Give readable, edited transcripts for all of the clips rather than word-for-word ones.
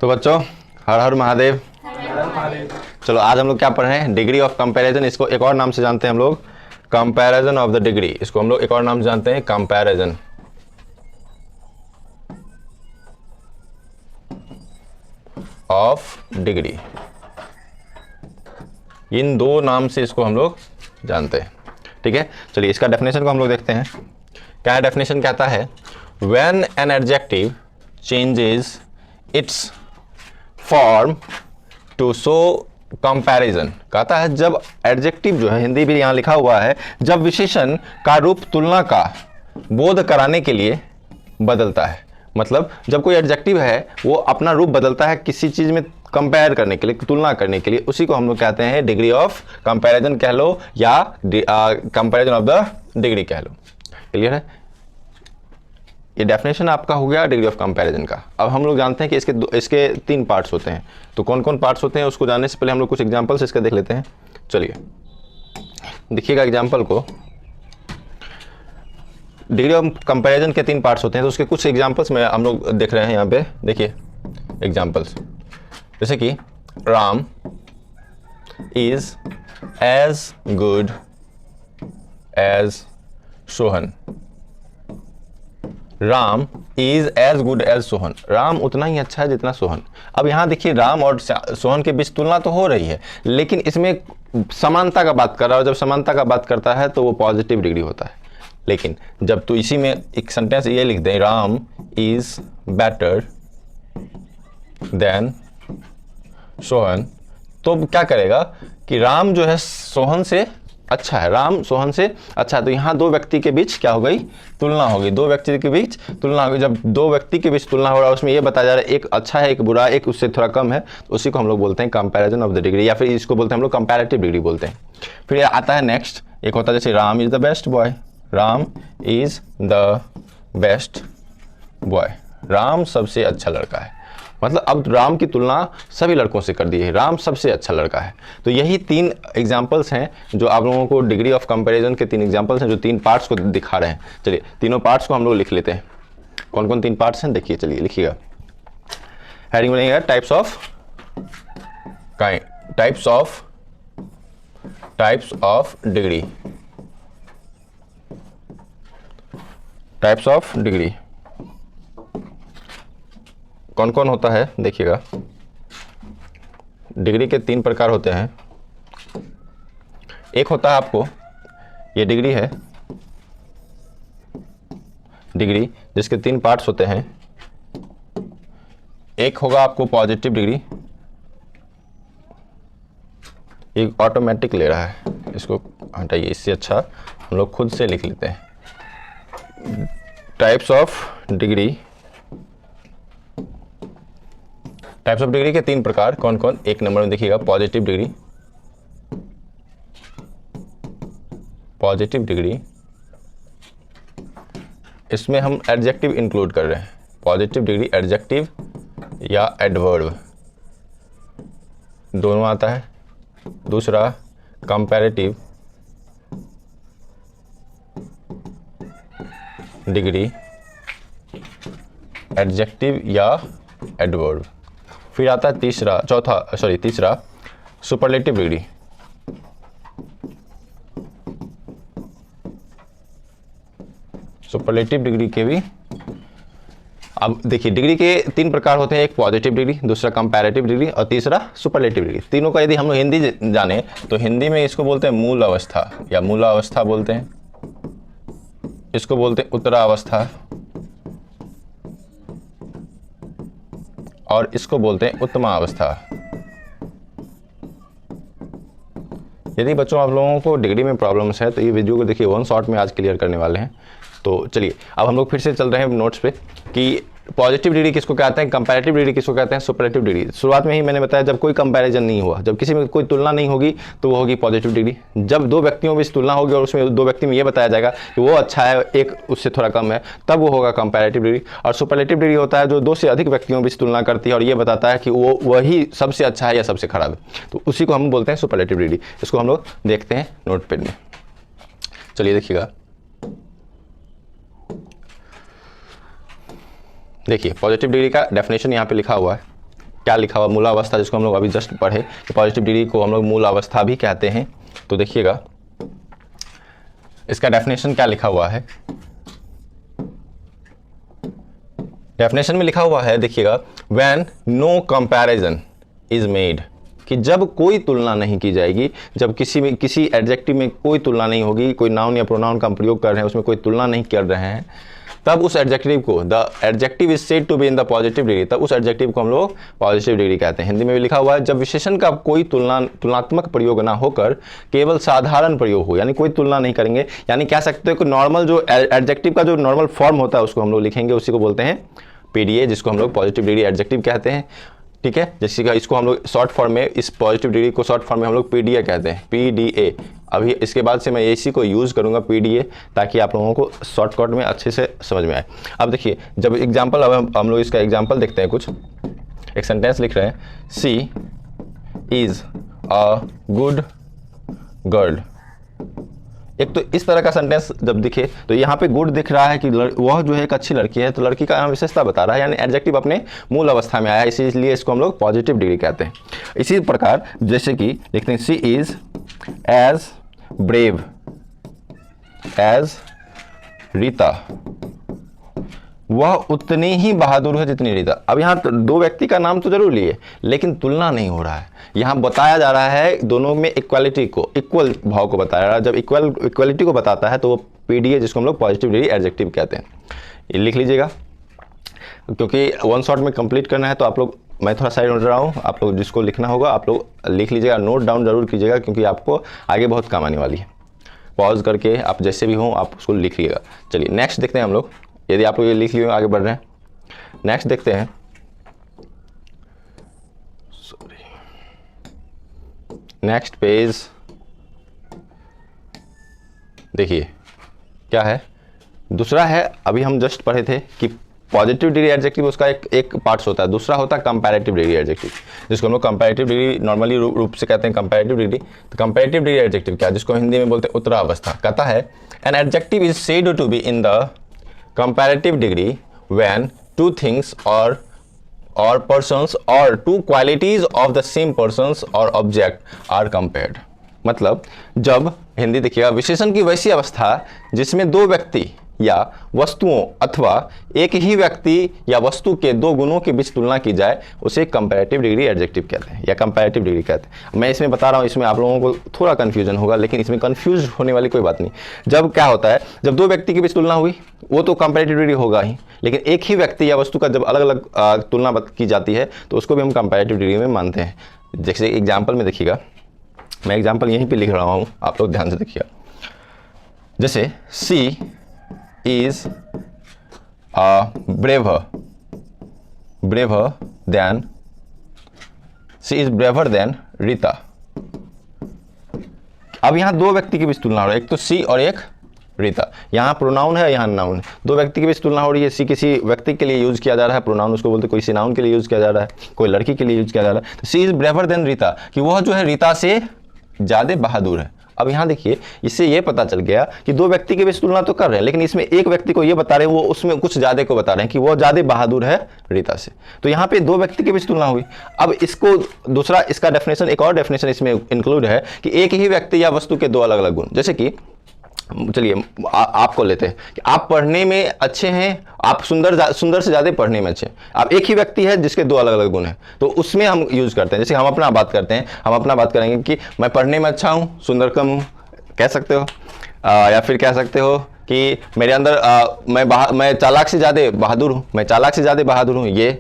तो बच्चों, हर हर महादेव। चलो आज हम लोग क्या पढ़ रहे हैं, डिग्री ऑफ कंपैरिजन। इसको एक और नाम से जानते हैं हम लोग, कंपैरिजन ऑफ द डिग्री। इसको हम लोग एक और नाम से जानते हैं, कंपैरिजन ऑफ डिग्री। इन दो नाम से इसको हम लोग जानते हैं, ठीक है। चलिए इसका डेफिनेशन को हम लोग देखते हैं। क्या डेफिनेशन कहता है, when an adjective changes its form to show comparison. कहता है जब एडजेक्टिव जो है, हिंदी भी यहाँ लिखा हुआ है, जब विशेषण का रूप तुलना का बोध कराने के लिए बदलता है। मतलब जब कोई एडजेक्टिव है वो अपना रूप बदलता है किसी चीज में कंपेयर करने के लिए, तुलना करने के लिए, उसी को हम लोग कहते हैं डिग्री ऑफ कंपैरिजन कह लो या कंपैरिजन ऑफ द डिग्री कह लो। क्लियर है? ये डेफिनेशन आपका हो गया डिग्री ऑफ कंपैरिजन का। अब हम लोग जानते हैं कि इसके तीन पार्ट्स होते हैं। तो कौन कौन पार्ट्स होते हैं उसको जानने से पहले हम लोग कुछ एग्जांपल्स इसका देख लेते हैं। चलिए देखिएगा एग्जांपल को। डिग्री ऑफ कंपैरिजन के तीन पार्ट्स होते हैं, तो उसके कुछ एग्जांपल्स में हम लोग देख रहे हैं यहाँ पे। देखिए एग्जांपल्स, जैसे कि Ram is as good as Sohan. Ram is as good as Sohan, Ram उतना ही अच्छा है जितना सोहन। अब यहाँ देखिए राम और सोहन के बीच तुलना तो हो रही है, लेकिन इसमें समानता का बात कर रहा है। जब समानता का बात करता है तो वो पॉजिटिव डिग्री होता है। लेकिन जब तो इसी में एक सेंटेंस ये लिख दें, Ram is better than Sohan, तो क्या करेगा कि राम जो है सोहन से अच्छा है, राम सोहन से अच्छा है। तो यहाँ दो व्यक्ति के बीच क्या हो गई, तुलना हो गई। दो व्यक्ति के बीच तुलना हो गई। जब दो व्यक्ति के बीच तुलना हो रहा है, उसमें ये बताया जा रहा है एक अच्छा है एक बुरा, एक उससे थोड़ा कम है, तो उसी को हम लोग बोलते हैं कंपैरिजन ऑफ द डिग्री, या फिर इसको बोलते हैं हम लोग कंपैरेटिव डिग्री बोलते हैं। फिर आता है नेक्स्ट, एक होता है जैसे Ram is the best boy. Ram is the best boy, Ram सबसे अच्छा लड़का है। मतलब अब राम की तुलना सभी लड़कों से कर दी है, राम सबसे अच्छा लड़का है। तो यही तीन एग्जाम्पल्स हैं जो आप लोगों को डिग्री ऑफ कंपैरिजन के तीन एग्जाम्पल्स हैं, जो तीन पार्ट्स को दिखा रहे हैं। चलिए तीनों पार्ट्स को हम लोग लिख लेते हैं। कौन कौन तीन पार्ट्स हैं देखिए, चलिए लिखिएगा। हेडिंग बनेगा types of degree. Types of degree कौन कौन होता है देखिएगा। डिग्री के तीन प्रकार होते हैं। एक होता है आपको, ये डिग्री है, डिग्री जिसके तीन पार्ट्स होते हैं। एक होगा आपको पॉजिटिव डिग्री, ये ऑटोमेटिक ले रहा है, इसको हटाइए, इससे अच्छा हम लोग खुद से लिख लेते हैं। Types of degree, types of degree के तीन प्रकार कौन कौन, एक नंबर में देखिएगा पॉजिटिव डिग्री। पॉजिटिव डिग्री, इसमें हम एडजेक्टिव इंक्लूड कर रहे हैं। पॉजिटिव डिग्री एडजेक्टिव या एडवर्ब दोनों आता है। दूसरा कंपैरेटिव डिग्री एडजेक्टिव या एडवर्ब। फिर आता है तीसरा सुपरलेटिव डिग्री। सुपरलेटिव डिग्री के भी, अब देखिए डिग्री के तीन प्रकार होते हैं, एक पॉजिटिव डिग्री, दूसरा कंपैरेटिव डिग्री और तीसरा सुपरलेटिव डिग्री। तीनों का यदि हम लोग हिंदी जाने तो हिंदी में इसको बोलते हैं मूल अवस्था या मूलावस्था बोलते हैं, इसको बोलते हैं उत्तरावस्था और इसको बोलते हैं उत्तमावस्था। यदि बच्चों आप लोगों को डिग्री में प्रॉब्लम्स है तो ये वीडियो को देखिए, वन शॉट में आज क्लियर करने वाले हैं। तो चलिए अब हम लोग फिर से चल रहे हैं नोट्स पे कि पॉजिटिव डिग्री किसको कहते हैं, कंपैरेटिव डिग्री किसको कहते हैं, सुपरलेटिव डिग्री। शुरुआत में ही मैंने बताया जब कोई कंपैरिजन नहीं हुआ, जब किसी में कोई तुलना नहीं होगी तो वो होगी पॉजिटिव डिग्री। जब दो व्यक्तियों में तुलना होगी और उसमें दो व्यक्ति में ये बताया जाएगा कि वो अच्छा है एक उससे थोड़ा कम है, तब वो होगा कंपैरेटिव डिग्री। और सुपरलेटिव डिग्री होता है जो दो से अधिक व्यक्तियों में तुलना करती है और ये बताता है कि वो वही सबसे अच्छा है या सबसे खराब है, तो उसी को हम बोलते हैं सुपरलेटिव डिग्री। इसको हम लोग देखते हैं नोट पेड में। चलिए देखिएगा, देखिए पॉजिटिव डिग्री का डेफिनेशन यहाँ पे लिखा हुआ है। क्या लिखा हुआ, मूलावस्था, जिसको हम लोग अभी जस्ट पढ़े कि पॉजिटिव डिग्री को हम लोग मूलावस्था भी कहते हैं। तो देखिएगा इसका डेफिनेशन क्या लिखा हुआ है। डेफिनेशन में लिखा हुआ है, देखिएगा, when no comparison is made, कि जब कोई तुलना नहीं की जाएगी, जब किसी एडजेक्टिव में कोई तुलना नहीं होगी, कोई नाउन या प्रोनाउन का हम प्रयोग कर रहे हैं उसमें कोई तुलना नहीं कर रहे हैं, तब उस एडजेक्टिव को, the adjective is said to be in the positive degree, तब उस एडजेक्टिव को हम लोग पॉजिटिव डिग्री कहते हैं। हिंदी में भी लिखा हुआ है, जब विशेषण का कोई तुलनात्मक प्रयोग ना होकर केवल साधारण प्रयोग हो, यानी कोई तुलना नहीं करेंगे, यानी कह सकते हो कि नॉर्मल जो एडजेक्टिव का जो नॉर्मल फॉर्म होता है उसको हम लोग लिखेंगे, उसी को बोलते हैं पीडीए, जिसको हम लोग पॉजिटिव डिग्री एडजेक्टिव कहते हैं। ठीक है, जैसे कि इसको हम लोग शॉर्ट फॉर्म में, इस पॉजिटिव डिग्री को शॉर्ट फॉर्म में हम लोग पीडीए कहते हैं, पीडीए। अभी इसके बाद से मैं इसी को यूज़ करूंगा पीडीए, ताकि आप लोगों को शॉर्टकट में अच्छे से समझ में आए। अब देखिए, जब एग्जांपल, अब हम लोग इसका एग्जांपल देखते हैं। कुछ एक सेंटेंस लिख रहे हैं, सी इज़ अ गुड गर्ल। एक तो इस तरह का सेंटेंस जब दिखे तो यहाँ पे गुड दिख रहा है कि वह जो है एक अच्छी लड़की है, तो लड़की का यहाँ विशेषता बता रहा है, यानी एडजेक्टिव अपने मूल अवस्था में आया, इसलिए इसको हम लोग पॉजिटिव डिग्री कहते हैं। इसी प्रकार जैसे कि लिखते हैं, she is as brave as Rita, वह उतनी ही बहादुर है जितनी रीता। अब यहाँ तो दो व्यक्ति का नाम तो जरूर लिए, लेकिन तुलना नहीं हो रहा है, यहाँ बताया जा रहा है दोनों में इक्वालिटी को, इक्वल भाव को बताया जा रहा है। जब इक्वालिटी को बताता है तो वो पीडीए, जिसको हम लोग पॉजिटिव डिग्री एडजेक्टिव कहते हैं। ये लिख लीजिएगा, क्योंकि वन शॉट में कंप्लीट करना है, तो आप लोग, मैं थोड़ा साइड हो रहा हूँ, आप लोग जिसको लिखना होगा आप लोग लिख लीजिएगा, नोट डाउन जरूर कीजिएगा, क्योंकि आपको आगे बहुत काम आने वाली है। पॉज करके आप जैसे भी हों आप उसको लिख लीजिएगा। चलिए नेक्स्ट देखते हैं हम लोग, यदि आप लोग ये लिख लिए आगे बढ़ रहे हैं। नेक्स्ट देखते हैं, नेक्स्ट पेज देखिए क्या है। दूसरा है, अभी हम जस्ट पढ़े थे कि पॉजिटिव डिग्री एडजेक्टिव उसका एक पार्ट्स होता है, दूसरा होता है कंपैरेटिव डिग्री एडजेक्टिव, जिसको हम लोग कंपैरेटिव डिग्री नॉर्मली रूप से कहते हैं कंपैरेटिव डिग्री। तो कंपैरेटिव डिग्री एडजेक्टिव क्या है, जिसको हिंदी में बोलते हैं उत्तरावस्था, कहता है an adjective is said to be in the comparative degree when two things or persons or two qualities of the same persons or object are compared। मतलब जब, हिंदी देखिएगा, विशेषण की वैसी अवस्था जिसमें दो व्यक्ति या वस्तुओं अथवा एक ही व्यक्ति या वस्तु के दो गुणों के बीच तुलना की जाए, उसे कंपैरेटिव डिग्री एडजेक्टिव कहते हैं या कंपैरेटिव डिग्री कहते हैं। मैं इसमें बता रहा हूँ, इसमें आप लोगों को थोड़ा कन्फ्यूजन होगा, लेकिन इसमें कन्फ्यूज होने वाली कोई बात नहीं। जब क्या होता है, जब दो व्यक्ति के बीच तुलना हुई, वो तो कंपैरेटिव डिग्री होगा ही, लेकिन एक ही व्यक्ति या वस्तु का जब अलग अलग तुलना की जाती है तो उसको भी हम कंपैरेटिव डिग्री में मानते हैं। जैसे एग्जाम्पल में देखिएगा, मैं एग्जाम्पल यहीं पर लिख रहा हूँ, आप लोग ध्यान से देखिएगा। जैसे सी is braver than, she is braver than Rita. अब यहाँ दो व्यक्ति के बीच तुलना हो रही है, एक तो सी और एक रीता। यहाँ प्रोनाउन है, यहाँ नाउन है, दो व्यक्ति के बीच तुलना हो रही है। सी किसी व्यक्ति के लिए यूज किया जा रहा है, प्रोनाउन उसको बोलते, कोई नाउन के लिए यूज किया जा रहा है, कोई लड़की के लिए यूज किया जा रहा है। तो सी इज ब्रेवर देन रीता, कि वह जो है रीता से ज्यादा बहादुर है। अब यहाँ देखिए, इससे ये पता चल गया कि दो व्यक्ति के बीच तुलना तो कर रहे हैं, लेकिन इसमें एक व्यक्ति को ये बता रहे हैं, वो उसमें कुछ ज्यादा को बता रहे हैं कि वो ज्यादा बहादुर है रीता से। तो यहाँ पे दो व्यक्ति के बीच तुलना हुई। अब इसको दूसरा, इसका डेफिनेशन, एक और डेफिनेशन इसमें इंक्लूड है कि एक ही व्यक्ति या वस्तु के दो अलग अलग गुण। जैसे कि चलिए आपको लेते हैं कि आप पढ़ने में अच्छे हैं, आप सुंदर से ज़्यादा पढ़ने में अच्छे हैं। आप एक ही व्यक्ति है जिसके दो अलग अलग गुण हैं, तो उसमें हम यूज़ करते हैं। जैसे हम अपना बात करते हैं, हम अपना बात करेंगे कि मैं पढ़ने में अच्छा हूँ, सुंदर कम हूँ, कह सकते हो, या फिर कह सकते हो कि मेरे अंदर मैं चालाक से ज़्यादा बहादुर हूँ, मैं चालाक से ज़्यादा बहादुर हूँ, ये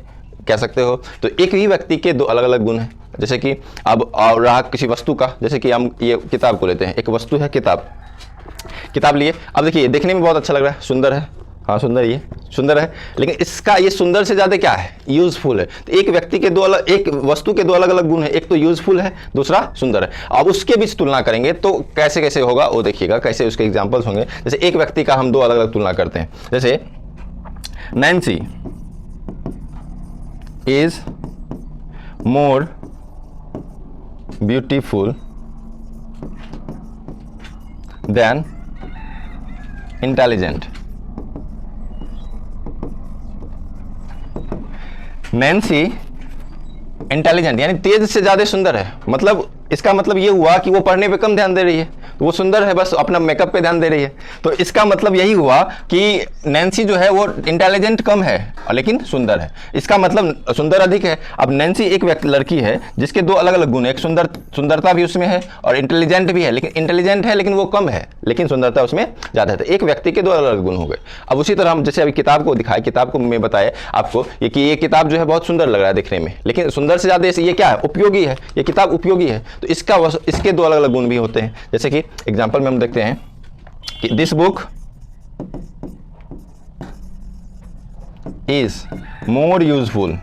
कह सकते हो। तो एक ही व्यक्ति के दो अलग अलग गुण हैं। जैसे कि अब और रहा किसी वस्तु का, जैसे कि हम ये किताब को लेते हैं, एक वस्तु है किताब लिए। अब देखिए, देखने में बहुत अच्छा लग रहा है, सुंदर है, हाँ सुंदर, ये सुंदर है, लेकिन इसका ये सुंदर से ज़्यादा क्या है, यूजफुल है। तो एक व्यक्ति के दो अलग, एक वस्तु के दो अलग अलग गुण है, एक तो यूजफुल है, दूसरा सुंदर है। अब उसके बीच तुलना करेंगे तो कैसे कैसे होगा वो देखिएगा, कैसे उसके एग्जाम्पल्स होंगे। जैसे एक व्यक्ति का हम दो अलग अलग तुलना करते हैं। जैसे Nancy is more beautiful then intelligent. Nancy intelligent यानी तेज से ज्यादा सुंदर है, मतलब इसका मतलब ये हुआ कि वो पढ़ने पे कम ध्यान दे रही है, तो वो सुंदर है, बस अपना मेकअप पे ध्यान दे रही है। तो इसका मतलब यही हुआ कि नैन्सी जो है वो इंटेलिजेंट कम है और लेकिन सुंदर है, इसका मतलब सुंदर अधिक है। अब नैन्सी एक लड़की है जिसके दो अलग अलग गुण है, एक सुंदरता भी उसमें है और इंटेलिजेंट भी है, लेकिन इंटेलिजेंट है लेकिन वो कम है, लेकिन सुंदरता उसमें ज्यादा है। तो एक व्यक्ति के दो अलग अलग गुण हो गए। अब उसी तरह हम जैसे अभी किताब को दिखाए, किताब को मैं बताया आपको कि ये किताब जो है बहुत सुंदर लग रहा है देखने में, लेकिन सुंदर से ज्यादा ये क्या है, उपयोगी है, ये किताब उपयोगी है। तो इसके दो अलग अलग गुण भी होते हैं। जैसे कि एग्जांपल में हम देखते हैं कि this book is more useful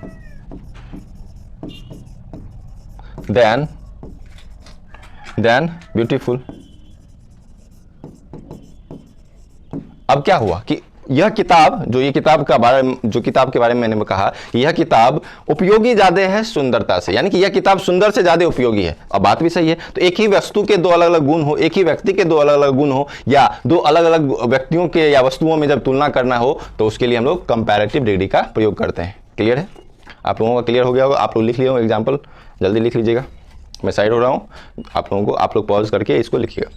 than beautiful. अब क्या हुआ कि यह किताब जो किताब के बारे में मैंने कहा, यह किताब उपयोगी ज्यादा है सुंदरता से, यानी कि यह किताब सुंदर से ज्यादा उपयोगी है। अब बात भी सही है। तो एक ही वस्तु के दो अलग अलग गुण हो, एक ही व्यक्ति के दो अलग अलग गुण हो, या दो अलग अलग व्यक्तियों के या वस्तुओं में जब तुलना करना हो, तो उसके लिए हम लोग कंपैरेटिव डिग्री का प्रयोग करते हैं। क्लियर है? आप लोगों का क्लियर हो गया होगा। आप लोग लिख लिए हो एग्जाम्पल, जल्दी लिख लीजिएगा, मैं साइड हो रहा हूँ, आप लोग पॉज करके इसको लिखिएगा।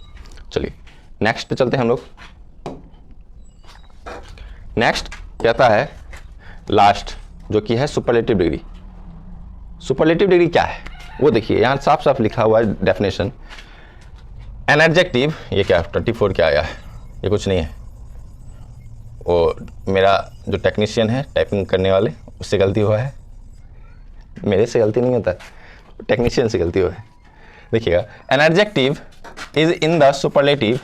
चलिए नेक्स्ट पे चलते हैं हम लोग। नेक्स्ट कहता है लास्ट, जो कि है सुपरलेटिव डिग्री। सुपरलेटिव डिग्री क्या है वो देखिए, यहां साफ साफ लिखा हुआ है डेफिनेशन। एन एडजेक्टिव, ये क्या 34 क्या आया है, ये कुछ नहीं है, वो मेरा जो टेक्नीशियन है टाइपिंग करने वाले उससे गलती हुआ है, मेरे से गलती नहीं होता, टेक्नीशियन से गलती हुआ है। देखिएगा, N adjective is in the superlative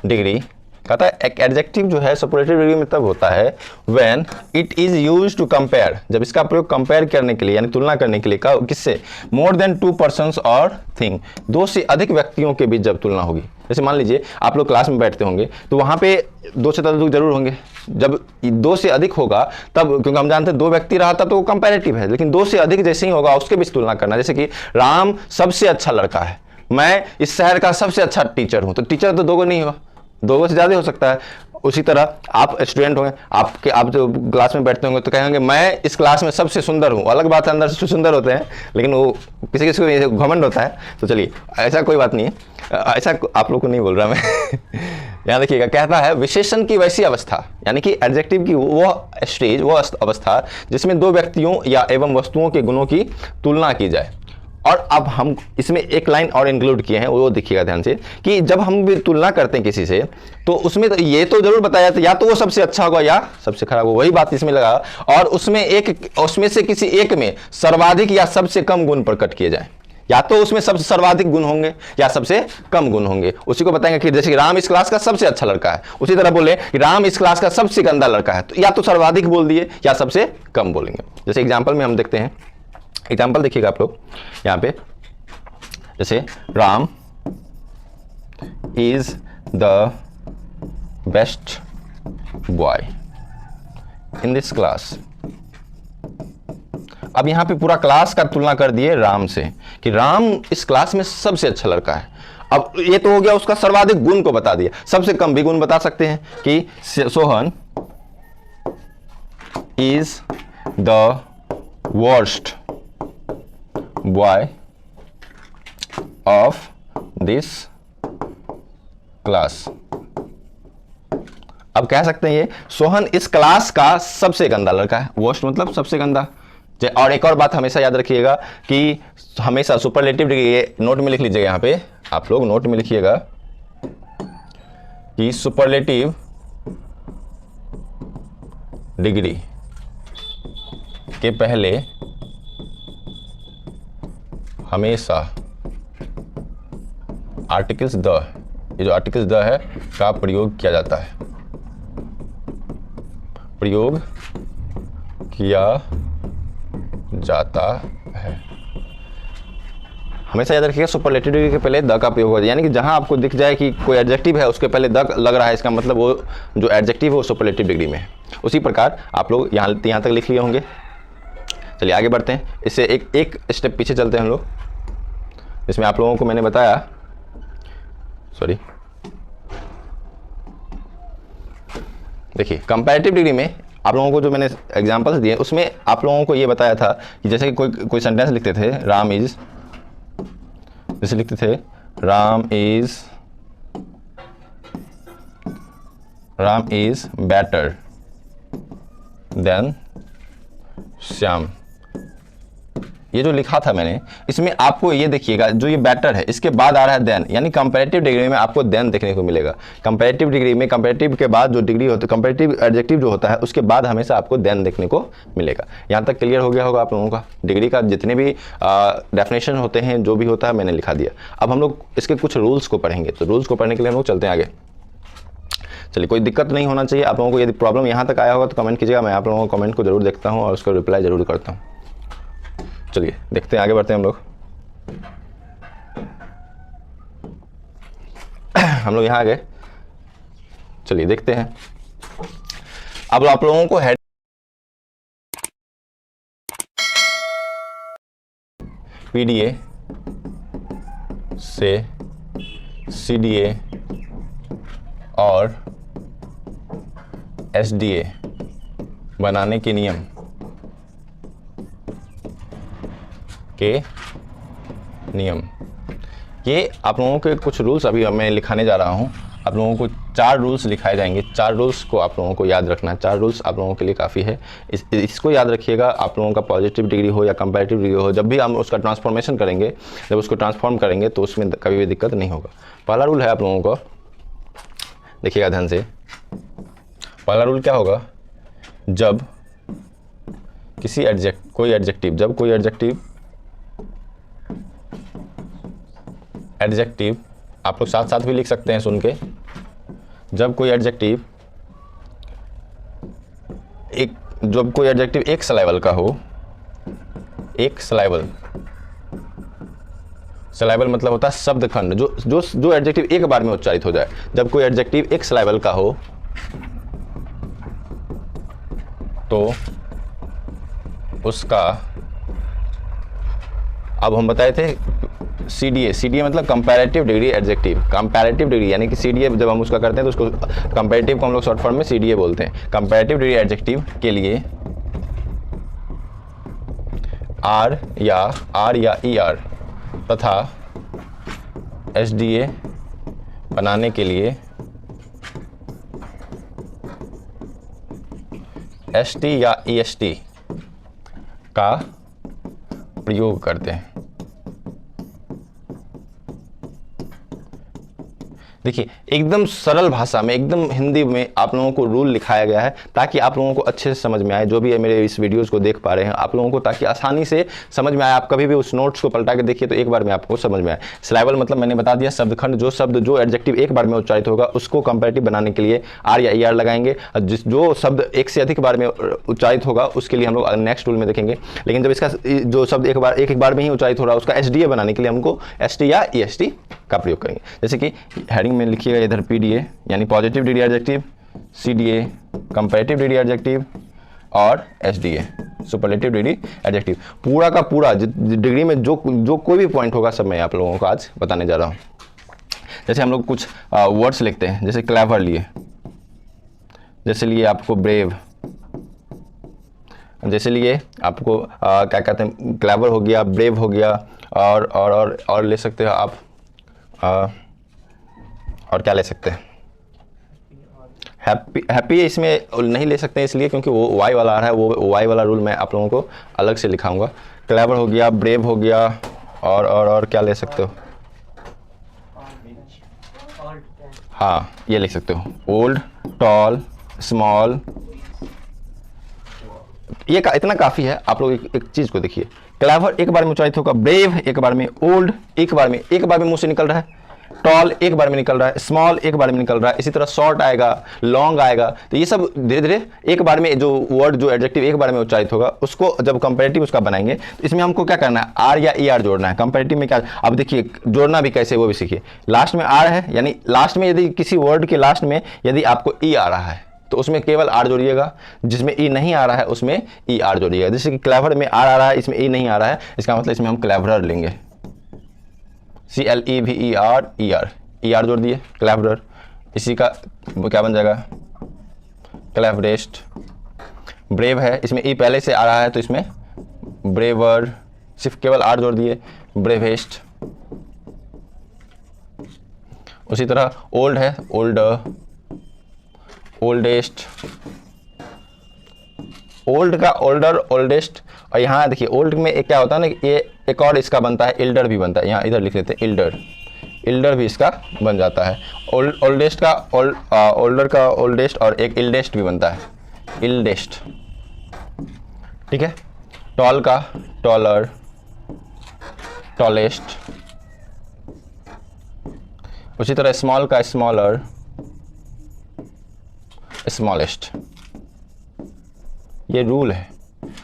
degree. कहता है एक एडजेक्टिव जो है सुपरलेटिव डिग्री में तब होता है when it is used to compare, जब इसका प्रयोग कंपेयर करने के लिए यानी तुलना करने के लिए, किससे, मोर देन 2 पर्सन्स और थिंग, 2 से अधिक व्यक्तियों के बीच जब तुलना होगी। जैसे मान लीजिए आप लोग क्लास में बैठते होंगे तो वहां पे 2 से अधिक जरूर होंगे, जब 2 से अधिक होगा तब, क्योंकि हम जानते हैं 2 व्यक्ति रहा था तो वो कंपैरेटिव है, लेकिन 2 से अधिक जैसे ही होगा उसके बीच तुलना करना। जैसे कि राम सबसे अच्छा लड़का है, मैं इस शहर का सबसे अच्छा टीचर हूं, तो टीचर तो 2 को नहीं हुआ, 2 से ज्यादा हो सकता है। उसी तरह आप स्टूडेंट होंगे, आप जो क्लास में बैठते होंगे तो कहेंगे मैं इस क्लास में सबसे सुंदर हूँ। अलग बात है अंदर से सुंदर होते हैं, लेकिन वो किसी किसी को घमंड होता है। तो चलिए ऐसा कोई बात नहीं है, ऐसा आप लोग को नहीं बोल रहा मैं यहाँ देखिएगा, कहता है विशेषण की वैसी अवस्था, यानी कि एडजेक्टिव की वो स्टेज, वो अवस्था जिसमें 2 व्यक्तियों या एवं वस्तुओं के गुणों की तुलना की जाए। और अब हम इसमें एक लाइन और इंक्लूड किए हैं, वो देखिएगा ध्यान से, कि जब हम भी तुलना करते हैं किसी से तो उसमें तो ये तो जरूर बताया था या तो वो सबसे अच्छा होगा या सबसे खराब होगा, वही बात इसमें लगा। और उसमें से किसी एक में सर्वाधिक या सबसे कम गुण प्रकट किए जाए, या तो उसमें सबसे सर्वाधिक गुण होंगे या सबसे कम गुण होंगे। उसी को बताएंगे कि जैसे राम इस क्लास का सबसे अच्छा लड़का है, उसी तरह बोले कि राम इस क्लास का सबसे गंदा लड़का है, तो या तो सर्वाधिक बोल दिए या सबसे कम बोलेंगे। जैसे एग्जाम्पल में हम देखते हैं, एग्जाम्पल देखिएगा आप लोग यहाँ पे, जैसे Ram is the best boy in this class. अब यहाँ पे पूरा क्लास का तुलना कर दिए राम से कि राम इस क्लास में सबसे अच्छा लड़का है। अब ये तो हो गया, उसका सर्वाधिक गुण को बता दिया, सबसे कम भी गुण बता सकते हैं कि Sohan is the worst boy of this class. अब कह सकते हैं ये सोहन इस क्लास का सबसे गंदा लड़का है, वर्स्ट मतलब सबसे गंदा। और एक और बात हमेशा याद रखिएगा कि हमेशा सुपरलेटिव डिग्री, ये नोट में लिख लीजिएगा, यहाँ पे आप लोग नोट में लिखिएगा कि सुपरलेटिव डिग्री के पहले हमेशा आर्टिकल्स द, ये जो आर्टिकल्स द है का प्रयोग किया जाता है, प्रयोग किया जाता है। हमेशा याद रखिएगा सुपरलेटिव डिग्री के पहले द का प्रयोग होता है, यानी कि जहां आपको दिख जाए कि कोई एडजेक्टिव है उसके पहले द लग रहा है, इसका मतलब वो जो एडजेक्टिव है वो सुपरलेटिव डिग्री में है। उसी प्रकार आप लोग यहाँ तक लिख लिए होंगे। चलिए आगे बढ़ते हैं, इससे एक स्टेप पीछे चलते हैं हम लोग, इसमें आप लोगों को मैंने बताया, देखिए कंपैरेटिव डिग्री में आप लोगों को जो मैंने एग्जांपल्स दिए उसमें आप लोगों को ये बताया था कि जैसे कि कोई सेंटेंस लिखते थे, जैसे लिखते थे Ram is better than Shyam, ये जो लिखा था मैंने, इसमें आपको ये देखिएगा जो ये बेटर है इसके बाद आ रहा है देन, यानी कंपैरेटिव डिग्री में आपको देन देखने को मिलेगा। कंपैरेटिव डिग्री में कंपैरेटिव के बाद जो डिग्री होती है, कंपैरेटिव एडजेक्टिव जो होता है उसके बाद हमेशा आपको देन देखने को मिलेगा। यहाँ तक क्लियर हो गया होगा आप लोगों का। डिग्री का जितने भी डेफिनेशन होते हैं, जो भी होता है मैंने लिखा दिया। अब हम लोग इसके कुछ रूल्स को पढ़ेंगे, तो रूल्स को पढ़ने के लिए हम लोग चलते हैं आगे। चलिए, कोई दिक्कत नहीं होना चाहिए। आप लोगों को यदि प्रॉब्लम यहाँ तक आया होगा तो कमेंट कीजिएगा, मैं आप लोगों को कमेंट को जरूर देखता हूँ और उसका रिप्लाई जरूर करता हूँ। चलिए देखते हैं, आगे बढ़ते हैं हम लोग। हम लोग यहाँ आ गए, चलिए देखते हैं। अब आप लोगों को हेड पीडीए से सीडीए और एसडीए बनाने के नियम ये आप लोगों के कुछ रूल्स अभी मैं लिखाने जा रहा हूँ। आप लोगों को 4 रूल्स लिखाए जाएंगे। 4 रूल्स को आप लोगों को याद रखना है। 4 रूल्स आप लोगों के लिए काफ़ी है। इसको याद रखिएगा। आप लोगों का पॉजिटिव डिग्री हो या कंपैरेटिव डिग्री हो, जब भी हम उसका ट्रांसफॉर्मेशन करेंगे, जब उसको ट्रांसफॉर्म करेंगे तो उसमें कभी भी दिक्कत नहीं होगा। पहला रूल है, आप लोगों को देखिएगा ध्यान से। पहला रूल क्या होगा, जब कोई एडजेक्टिव आप लोग साथ साथ भी लिख सकते हैं सुन के। जब कोई एडजेक्टिव एक सिलेबल का हो, एक सिलेबल मतलब होता है शब्द खंड, जो एडजेक्टिव एक बार में उच्चारित हो जाए। जब कोई एडजेक्टिव एक सिलेबल का हो तो उसका, अब हम बताए थे सीडीए मतलब comparative degree adjective. Comparative degree यानी कि सीडीए जब हम उसका करते हैं तो उसको कंपैरेटिव को हम लोग शॉर्ट फॉर्म में सीडीए बोलते हैं। कंपैरेटिव डिग्री एडजेक्टिव के लिए आर या ईआर तथा एसडीए बनाने के लिए एसटी या ईएसटी का प्रयोग करते हैं। देखिए, एकदम सरल भाषा में, एकदम हिंदी में आप लोगों को रूल लिखाया गया है ताकि आप लोगों को अच्छे से समझ में आए। जो भी मेरे इस वीडियोस को देख पा रहे हैं, आप लोगों को ताकि आसानी से समझ में आए। आप कभी भी उस नोट्स को पलटा के देखिए तो एक बार में आपको समझ में आए। सिलेबल मतलब मैंने बता दिया शब्दखंड, जो एडजेक्टिव एक बार में उच्चारित होगा उसको कंपैरेटिव बनाने के लिए आर या ईआर लगाएंगे। जो शब्द एक से अधिक बार में उच्चारित होगा उसके लिए हम लोग नेक्स्ट रूल में देखेंगे। लेकिन जब इसका जो शब्द एक बार में ही उच्चारित हो रहा है उसका एसडीए बनाने के लिए हमको एसटी या ईएसटी का प्रयोग करेंगे। जैसे कि हेडिंग में लिखिएगा इधर पीडीए यानी positive degree adjective, CDA comparative degree adjective और एसडीए सुपरलेटिव डिग्री एडजेक्टिव। पूरा का पूरा डिग्री में जो कोई भी पॉइंट होगा सब मैं आप लोगों को आज बताने जा रहा हूँ। जैसे हम लोग कुछ वर्ड्स लिखते हैं, जैसे क्लेवर लिए, जैसे लिए आपको ब्रेव, जैसे लिए आपको क्या कहते हैं, क्लेवर हो गया, ब्रेव हो गया, और ले सकते हो आप और क्या ले सकते हैं, हैप्पी इसमें नहीं ले सकते हैं इसलिए क्योंकि वो वाई वाला आ रहा है। वो वाई वाला रूल मैं आप लोगों को अलग से लिखाऊंगा। क्लेवर हो गया, ब्रेव हो गया, और क्या ले सकते हो, हाँ ये लिख सकते हो, ओल्ड, टॉल, स्मॉल। ये इतना काफ़ी है। आप लोग एक चीज़ को देखिए, क्लेवर एक बार में उच्चारित होगा, ब्रेव एक बार में, ओल्ड एक बार में मुंह से निकल रहा है, टॉल एक बार में निकल रहा है, स्मॉल एक बार में निकल रहा है, इसी तरह शॉर्ट आएगा, लॉन्ग आएगा। तो ये सब धीरे धीरे एक बार में जो वर्ड जो एडजेक्टिव एक बार में उच्चारित होगा उसको जब कंपैरेटिव उसका बनाएंगे तो इसमें हमको क्या करना है, आर या ईआर जोड़ना है। कंपैरेटिव में क्या, अब देखिए जोड़ना भी कैसे वो भी सीखिए। लास्ट में आर है, यानी लास्ट में यदि किसी वर्ड के लास्ट में यदि आपको ई आ रहा है तो उसमें केवल आर जोड़िएगा, जिसमें ई नहीं आ रहा है उसमें ई आर जोड़िएगा। जैसे कि क्लेवर में आर आ रहा है, इसमें ई नहीं आ रहा है, इसका मतलब इसमें हम क्लेवरर लेंगे, CLEVER, ई आर जोड़ दिए, क्लेवरर। इसी का क्या बन जाएगा, क्लेवरेस्ट, ब्रेव है, इसमें ई पहले से आ रहा है तो इसमें ब्रेवर, सिर्फ केवल आर जोड़ दिए, ब्रेवेस्ट। उसी तरह ओल्ड है, ओल्डर, ओल्डेस्ट, ओल्ड का ओल्डर, ओल्डेस्ट। और यहाँ देखिए ओल्ड में एक क्या होता है ना, ये एक और इसका बनता है, इल्डर भी बनता है, यहाँ इधर लिख लेते हैं इल्डर, इल्डर भी इसका बन जाता है। ओल्डेस्ट का ओल्डर का ओल्डेस्ट, और एक इल्डेस्ट भी बनता है, इल्डेस्ट, ठीक है। टॉल का टॉलर, टॉलेस्ट। उसी तरह स्मॉल का स्मॉलर, स्मॉलेस्ट। ये रूल है,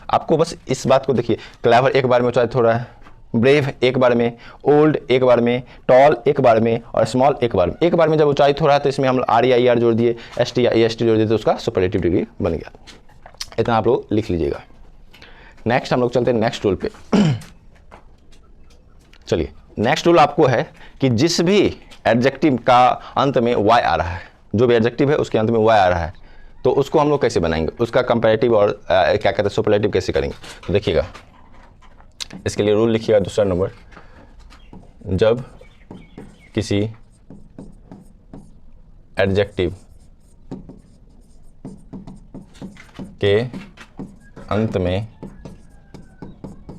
आपको बस इस बात को देखिए। क्लेवर एक बार में उच्चारित हो रहा है, ब्रेव एक बार में, ओल्ड एक बार में, टॉल एक बार में, और स्मॉल एक बार में। एक बार में जब उच्चारित हो रहा है तो इसमें हम आर या ई आर जोड़ दिए, एस टी या ई एस टी जोड़ दिए, तो उसका सुपरलेटिव डिग्री बन गया। इतना आप लोग लिख लीजिएगा। नेक्स्ट हम लोग चलते हैं नेक्स्ट रूल पे। चलिए नेक्स्ट रूल आपको है कि जिस भी एडजेक्टिव का अंत में वाई आ रहा है, जो भी एडजेक्टिव है उसके अंत में वाई आ रहा है, तो उसको हम लोग कैसे बनाएंगे, उसका कंपैरेटिव और क्या कहते हैं सुपरलेटिव कैसे करेंगे। तो देखिएगा, इसके लिए रूल लिखिएगा दूसरा नंबर। जब किसी एडजेक्टिव के अंत में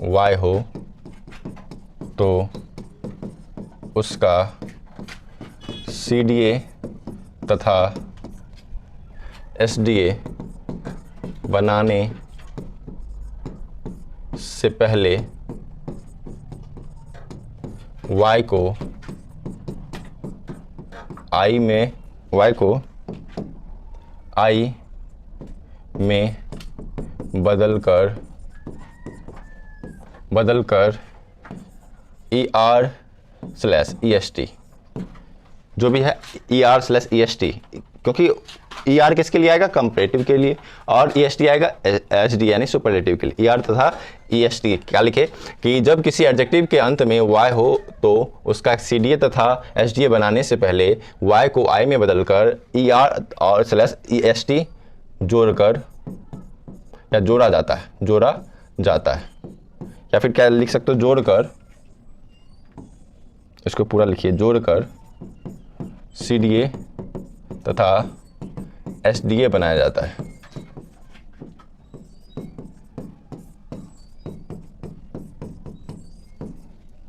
वाई हो तो उसका CDA तथा SDA बनाने से पहले y को I में बदलकर ER/EST, जो भी है ER/EST, क्योंकि ER किसके लिए आएगा, कंपैरेटिव के लिए, और EST आएगा SD यानी सुपरलेटिव के लिए। ER तथा EST क्या लिखे कि जब किसी एडजेक्टिव के अंत में Y हो तो उसका CDA तथा SDA बनाने से पहले Y को I में बदलकर ER और /EST जोड़कर या जोड़ा जाता है, या फिर क्या लिख सकते हो, जोड़कर, इसको पूरा लिखिए, जोड़कर CDA तथा SDA बनाया जाता है।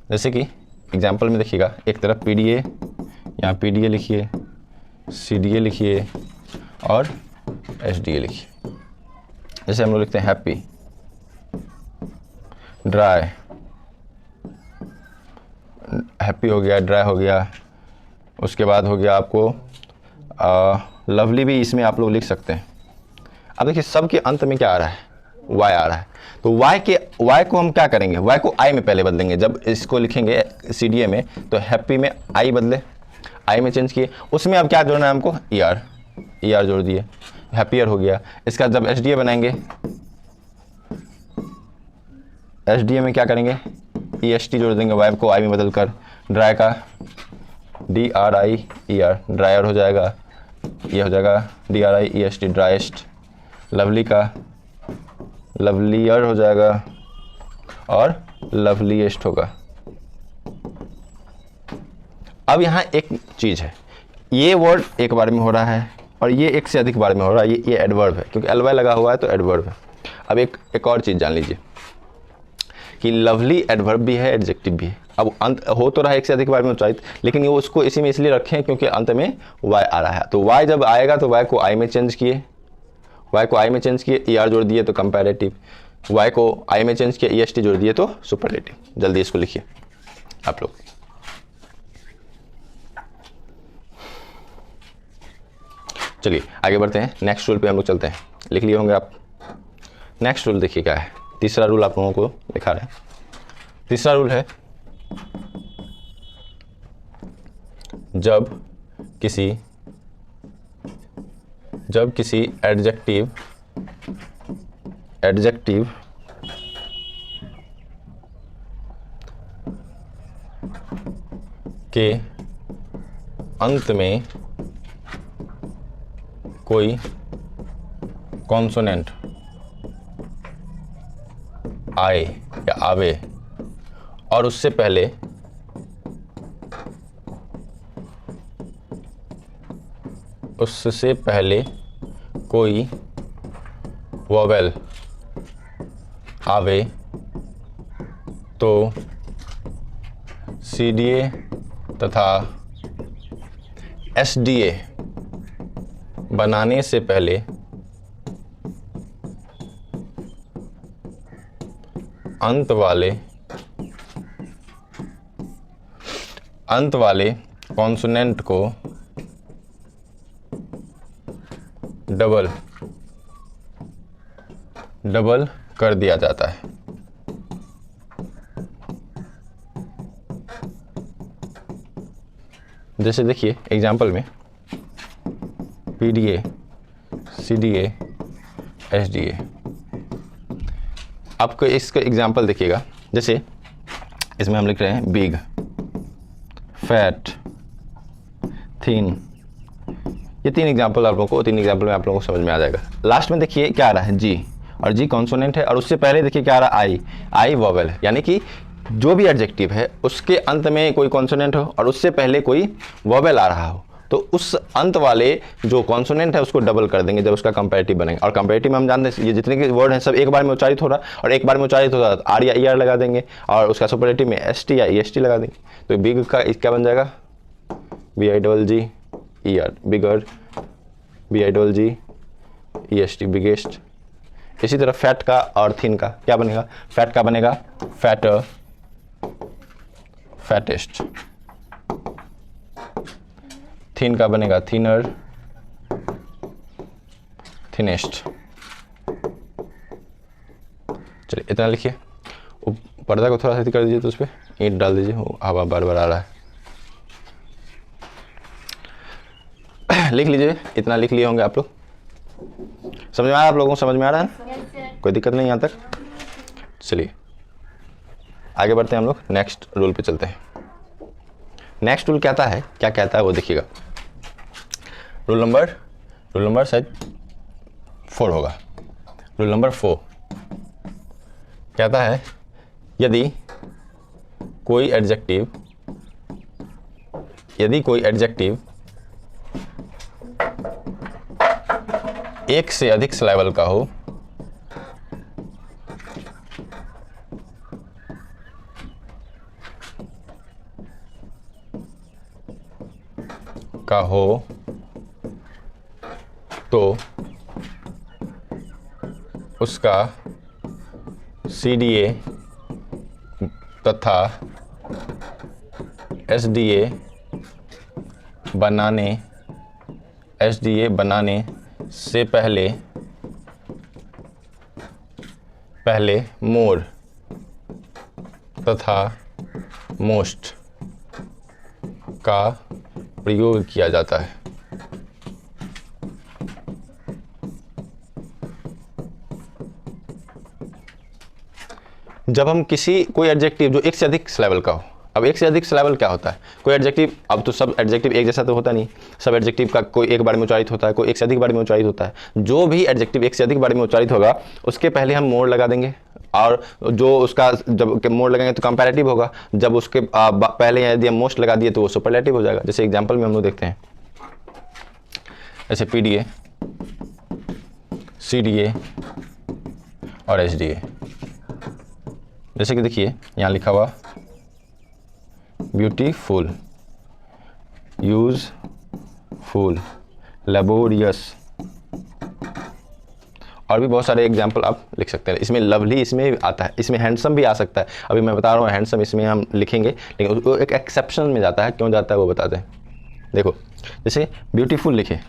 जैसे कि एग्जाम्पल में देखिएगा, एक तरफ PDA, यहाँ PDA लिखिए, CDA लिखिए और SDA लिखिए। जैसे हम लोग लिखते हैं हैप्पी, ड्राई, हैप्पी हो गया, ड्राई हो गया। उसके बाद हो गया आपको लवली, भी इसमें आप लोग लिख सकते हैं। अब देखिए सबके अंत में क्या आ रहा है, वाई आ रहा है, तो वाई को हम क्या करेंगे, वाई को आई में पहले बदलेंगे। जब इसको लिखेंगे CDA में तो हैप्पी में आई बदले, आई में चेंज किए, उसमें अब क्या जोड़ना है हमको, ER जोड़ दिए, हैप्पियर हो गया। इसका जब SDA बनाएंगे, SDA में क्या करेंगे, EST जोड़ देंगे, वाई को आई में बदल कर। ड्राई का DRIER, ड्रायर हो जाएगा, ये हो जाएगा DRIEST, ड्राइस्ट। लवली का लवलियर हो जाएगा और लवलीएस्ट होगा। अब यहाँ एक चीज़ है, ये वर्ड एक बार में हो रहा है और ये एक से अधिक बार में हो रहा है, ये एडवर्ब है, क्योंकि LY लगा हुआ है तो एडवर्ब है। अब एक और चीज़ जान लीजिए कि लवली एडवर्ब भी है, एडजेक्टिव भी है। अब अंत हो तो रहा है एक से अधिक बार में उच्चारित, लेकिन ये उसको इसी में इसलिए रखें क्योंकि अंत में वाई आ रहा है। तो वाई जब आएगा तो वाई को आई में चेंज किए, ER जोड़ दिए तो कंपैरेटिव, वाई को आई में चेंज किया, EST जोड़ दिए तो सुपरलेटिव। जल्दी इसको लिखिए आप लोग। चलिए आगे बढ़ते हैं, नेक्स्ट रूल पे हम लोग चलते हैं। लिख लिए होंगे आप। नेक्स्ट रूल देखिए क्या है, तीसरा रूल आप लोगों को लिखा है। तीसरा रूल है, जब किसी एडजेक्टिव के अंत में कोई कॉन्सोनेंट आए या आवे और उससे पहले कोई वोवेल आवे तो CDA तथा SDA बनाने से पहले अंत वाले कॉन्सोनेंट को डबल कर दिया जाता है। जैसे देखिए एग्जाम्पल में PDA, CDA, SDA। आपको इसका एग्जाम्पल देखिएगा, जैसे इसमें हम लिख रहे हैं बिग, फैट, थिन। ये 3 एग्जाम्पल आप लोगों को, 3 एग्जाम्पल में आप लोगों को समझ में आ जाएगा। लास्ट में देखिए क्या आ रहा है, जी, और जी कॉन्सोनेंट है, और उससे पहले देखिए क्या आ रहा है, आई वोवेल, यानी कि जो भी एडजेक्टिव है उसके अंत में कोई कॉन्सोनेंट हो और उससे पहले कोई वोवेल आ रहा हो, तो उस अंत वाले जो कॉन्सोनेंट है उसको डबल कर देंगे जब उसका कंपैरेटिव बनेगा। और कंपैरेटिव में हम जानते हैं ये जितने के वर्ड हैं सब एक बार में उच्चारित हो रहा है, और एक बार में उच्चारित हो रहा है आर या ई आर लगा देंगे, और उसका सुपरलेटिव में ST या EST लगा देंगे। तो बिग का क्या बन जाएगा, BIGG ER, बिगर, BIGG EST, बिगेस्ट। इसी तरह फैट का और थिन का क्या बनेगा, फैट का बनेगा फैटर, फैटेस्ट। थिन का बनेगा थिनर, थिनेस्ट। चलिए इतना लिखिए। पर्दा को थोड़ा सा कर दीजिए, तो उस पर ईंट डाल दीजिए, हवा बार बार आ रहा है। लिख लीजिए, इतना लिख लिए होंगे आप लोग। समझ में आ रहा है आप लोगों को, समझ में आ रहा है? कोई दिक्कत नहीं यहाँ तक। चलिए आगे बढ़ते हैं हम लोग, नेक्स्ट रूल पे चलते हैं। नेक्स्ट रूल कहता है, क्या कहता है वो देखिएगा। रूल नंबर शायद 4 होगा। रूल नंबर 4 कहता है यदि कोई एडजेक्टिव एक से अधिक सिलेबल का हो तो उसका CDA तथा SDA बनाने से पहले मोर तथा मोस्ट का प्रयोग किया जाता है। जब हम कोई एडजेक्टिव जो एक से अधिक सिलेबल का हो, अब एक से अधिक सिलेबल क्या होता है, कोई एडजेक्टिव, अब तो सब एडजेक्टिव एक जैसा तो होता नहीं, सब एडजेक्टिव का कोई एक बार में उच्चारित होता है, कोई एक से अधिक बार में उच्चारित होता है। जो भी एडजेक्टिव एक से अधिक बार में उच्चारित होगा उसके पहले हम मोर लगा देंगे, और जो उसका जब मोर लगाएंगे तो कंपैरेटिव होगा, जब उसके पहले यदि हम मोस्ट लगा दिए तो वो सुपरलेटिव हो जाएगा। जैसे एग्जाम्पल में हम लोग देखते हैं, जैसे PDA, CDA और SDA। जैसे कि देखिए यहाँ लिखा हुआ ब्यूटीफुल, यूजफुल, लेबोरियस, और भी बहुत सारे एग्जाम्पल आप लिख सकते हैं। इसमें लवली इसमें आता है, इसमें हैंडसम भी आ सकता है। अभी मैं बता रहा हूँ हैंडसम इसमें हम लिखेंगे, लेकिन वो एक एक्सेप्शन में जाता है, क्यों जाता है वो बताते हैं। देखो जैसे ब्यूटीफुल लिखे,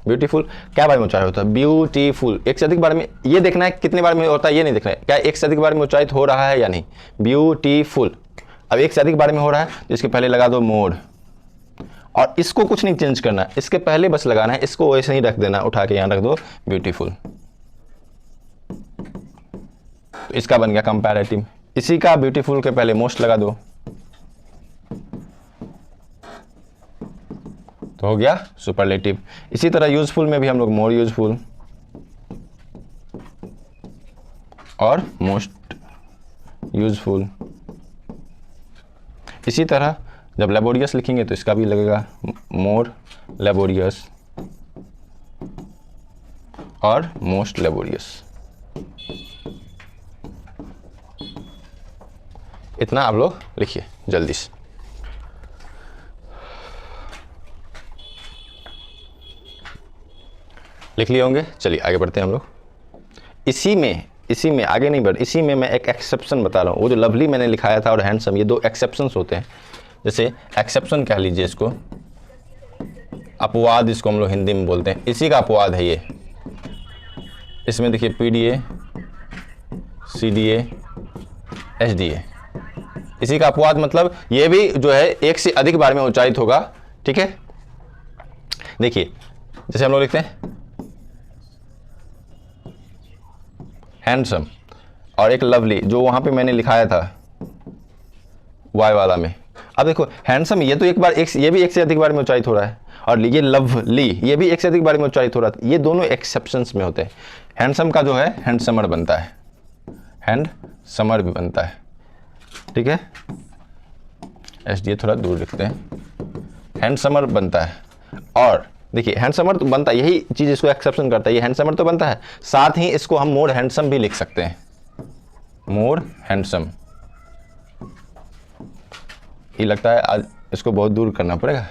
ब्यूटीफुल क्या बार में उच्चारित होता है, ब्यूटीफुल एक से अधिक बार में, ये देखना है कितने बार में होता है, ये नहीं देखना है क्या एक से अधिक बार में उच्चारित हो रहा है या नहीं। ब्यूटीफुल, अब एक से अधिक बार में हो रहा है तो इसके पहले लगा दो मोर, और इसको कुछ नहीं चेंज करना है, इसके पहले बस लगाना है, इसको वैसे ही रख देना, उठा के यहाँ रख दो ब्यूटीफुल। तो इसका बन गया कंपैरेटिव। इसी का ब्यूटीफुल के पहले मोस्ट लगा दो तो हो गया सुपरलेटिव। इसी तरह यूजफुल में भी हम लोग मोर यूजफुल और मोस्ट यूजफुल। इसी तरह जब लेबोरियस लिखेंगे तो इसका भी लगेगा मोर लेबोरियस और मोस्ट लेबोरियस। इतना आप लोग लिखिए जल्दी से। लिख लिए होंगे। चलिए आगे बढ़ते हैं हम लोग। इसी में आगे नहीं बढ़, इसी में मैं एक एक्सेप्शन बता रहा हूँ। वो जो लवली मैंने लिखाया था और हैंडसम, ये दो एक्सेप्शंस होते हैं। जैसे एक्सेप्शन कह लीजिए इसको, अपवाद इसको हम लोग हिंदी में बोलते हैं, इसी का अपवाद है ये। इसमें देखिए PDA, CDA, SDA, इसी का अपवाद मतलब ये भी जो है एक से अधिक बार में उच्चारित होगा। ठीक है, देखिए जैसे हम लोग लिखते हैं हैंडसम और एक लवली, जो वहां पे मैंने लिखाया था वाई वाला में। अब देखो हैंडसम ये तो एक बार ये भी एक से अधिक बार में उच्चारित हो रहा है, और ये लवली ये भी एक से अधिक बार में उच्चारित हो रहा है। ये दोनों एक्सेप्शंस में होते हैं। हैंडसम का जो है हैंडसमर बनता है, हैंडसमर भी बनता है। ठीक है, SDA थोड़ा दूर लिखते हैं, हैंडसमर बनता है। और देखिए हैंडसमर तो बनता है, यही चीज़ इसको एक्सेप्शन करता है। ये हैंडसमर तो बनता है, साथ ही इसको हम मोर हैंडसम भी लिख सकते हैं, मोर हैंडसम। ये लगता है आज इसको बहुत दूर करना पड़ेगा।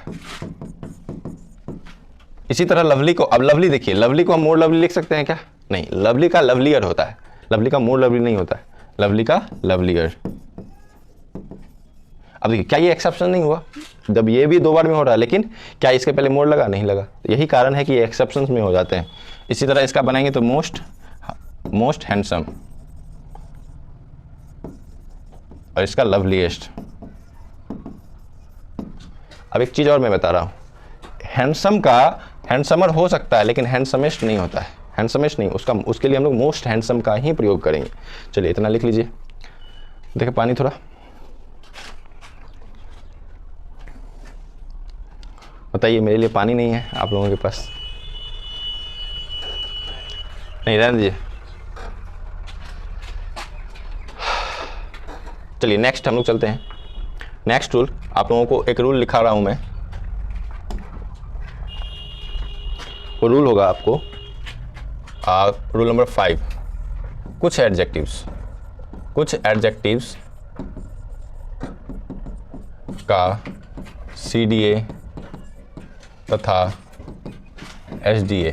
इसी तरह लवली को, अब लवली देखिए, लवली को हम मोर लवली लिख सकते हैं क्या? नहीं, लवली का लवलियर होता है, लवली का मोर लवली नहीं होता है, लवली का लवलियर। अब देखिए क्या ये एक्सेप्शन नहीं हुआ? जब ये भी दो बार में हो रहा है, लेकिन क्या इसके पहले मोर लगा? नहीं लगा। यही कारण है कि ये एक्सेप्शंस में हो जाते हैं। इसी तरह इसका बनाएंगे तो मोस्ट हैंडसम और इसका लवलीएस्ट। अब एक चीज़ और मैं बता रहा हूँ, हैंडसम का हैंडसमर हो सकता है लेकिन हैंडसमेस्ट नहीं होता है। हैंडसमेस्ट नहीं, उसके लिए हम लोग मोस्ट हैंडसम का ही प्रयोग करेंगे। चलिए इतना लिख लीजिए। देखिए पानी थोड़ा बताइए, मेरे लिए पानी नहीं है आप लोगों के पास? नहीं, रहने दीजिए। चलिए नेक्स्ट हम लोग चलते हैं। नेक्स्ट रूल, आप लोगों को एक रूल लिखा रहा हूं मैं। वो रूल होगा आपको रूल नंबर 5। कुछ एडजेक्टिव्स का CDA तथा SDA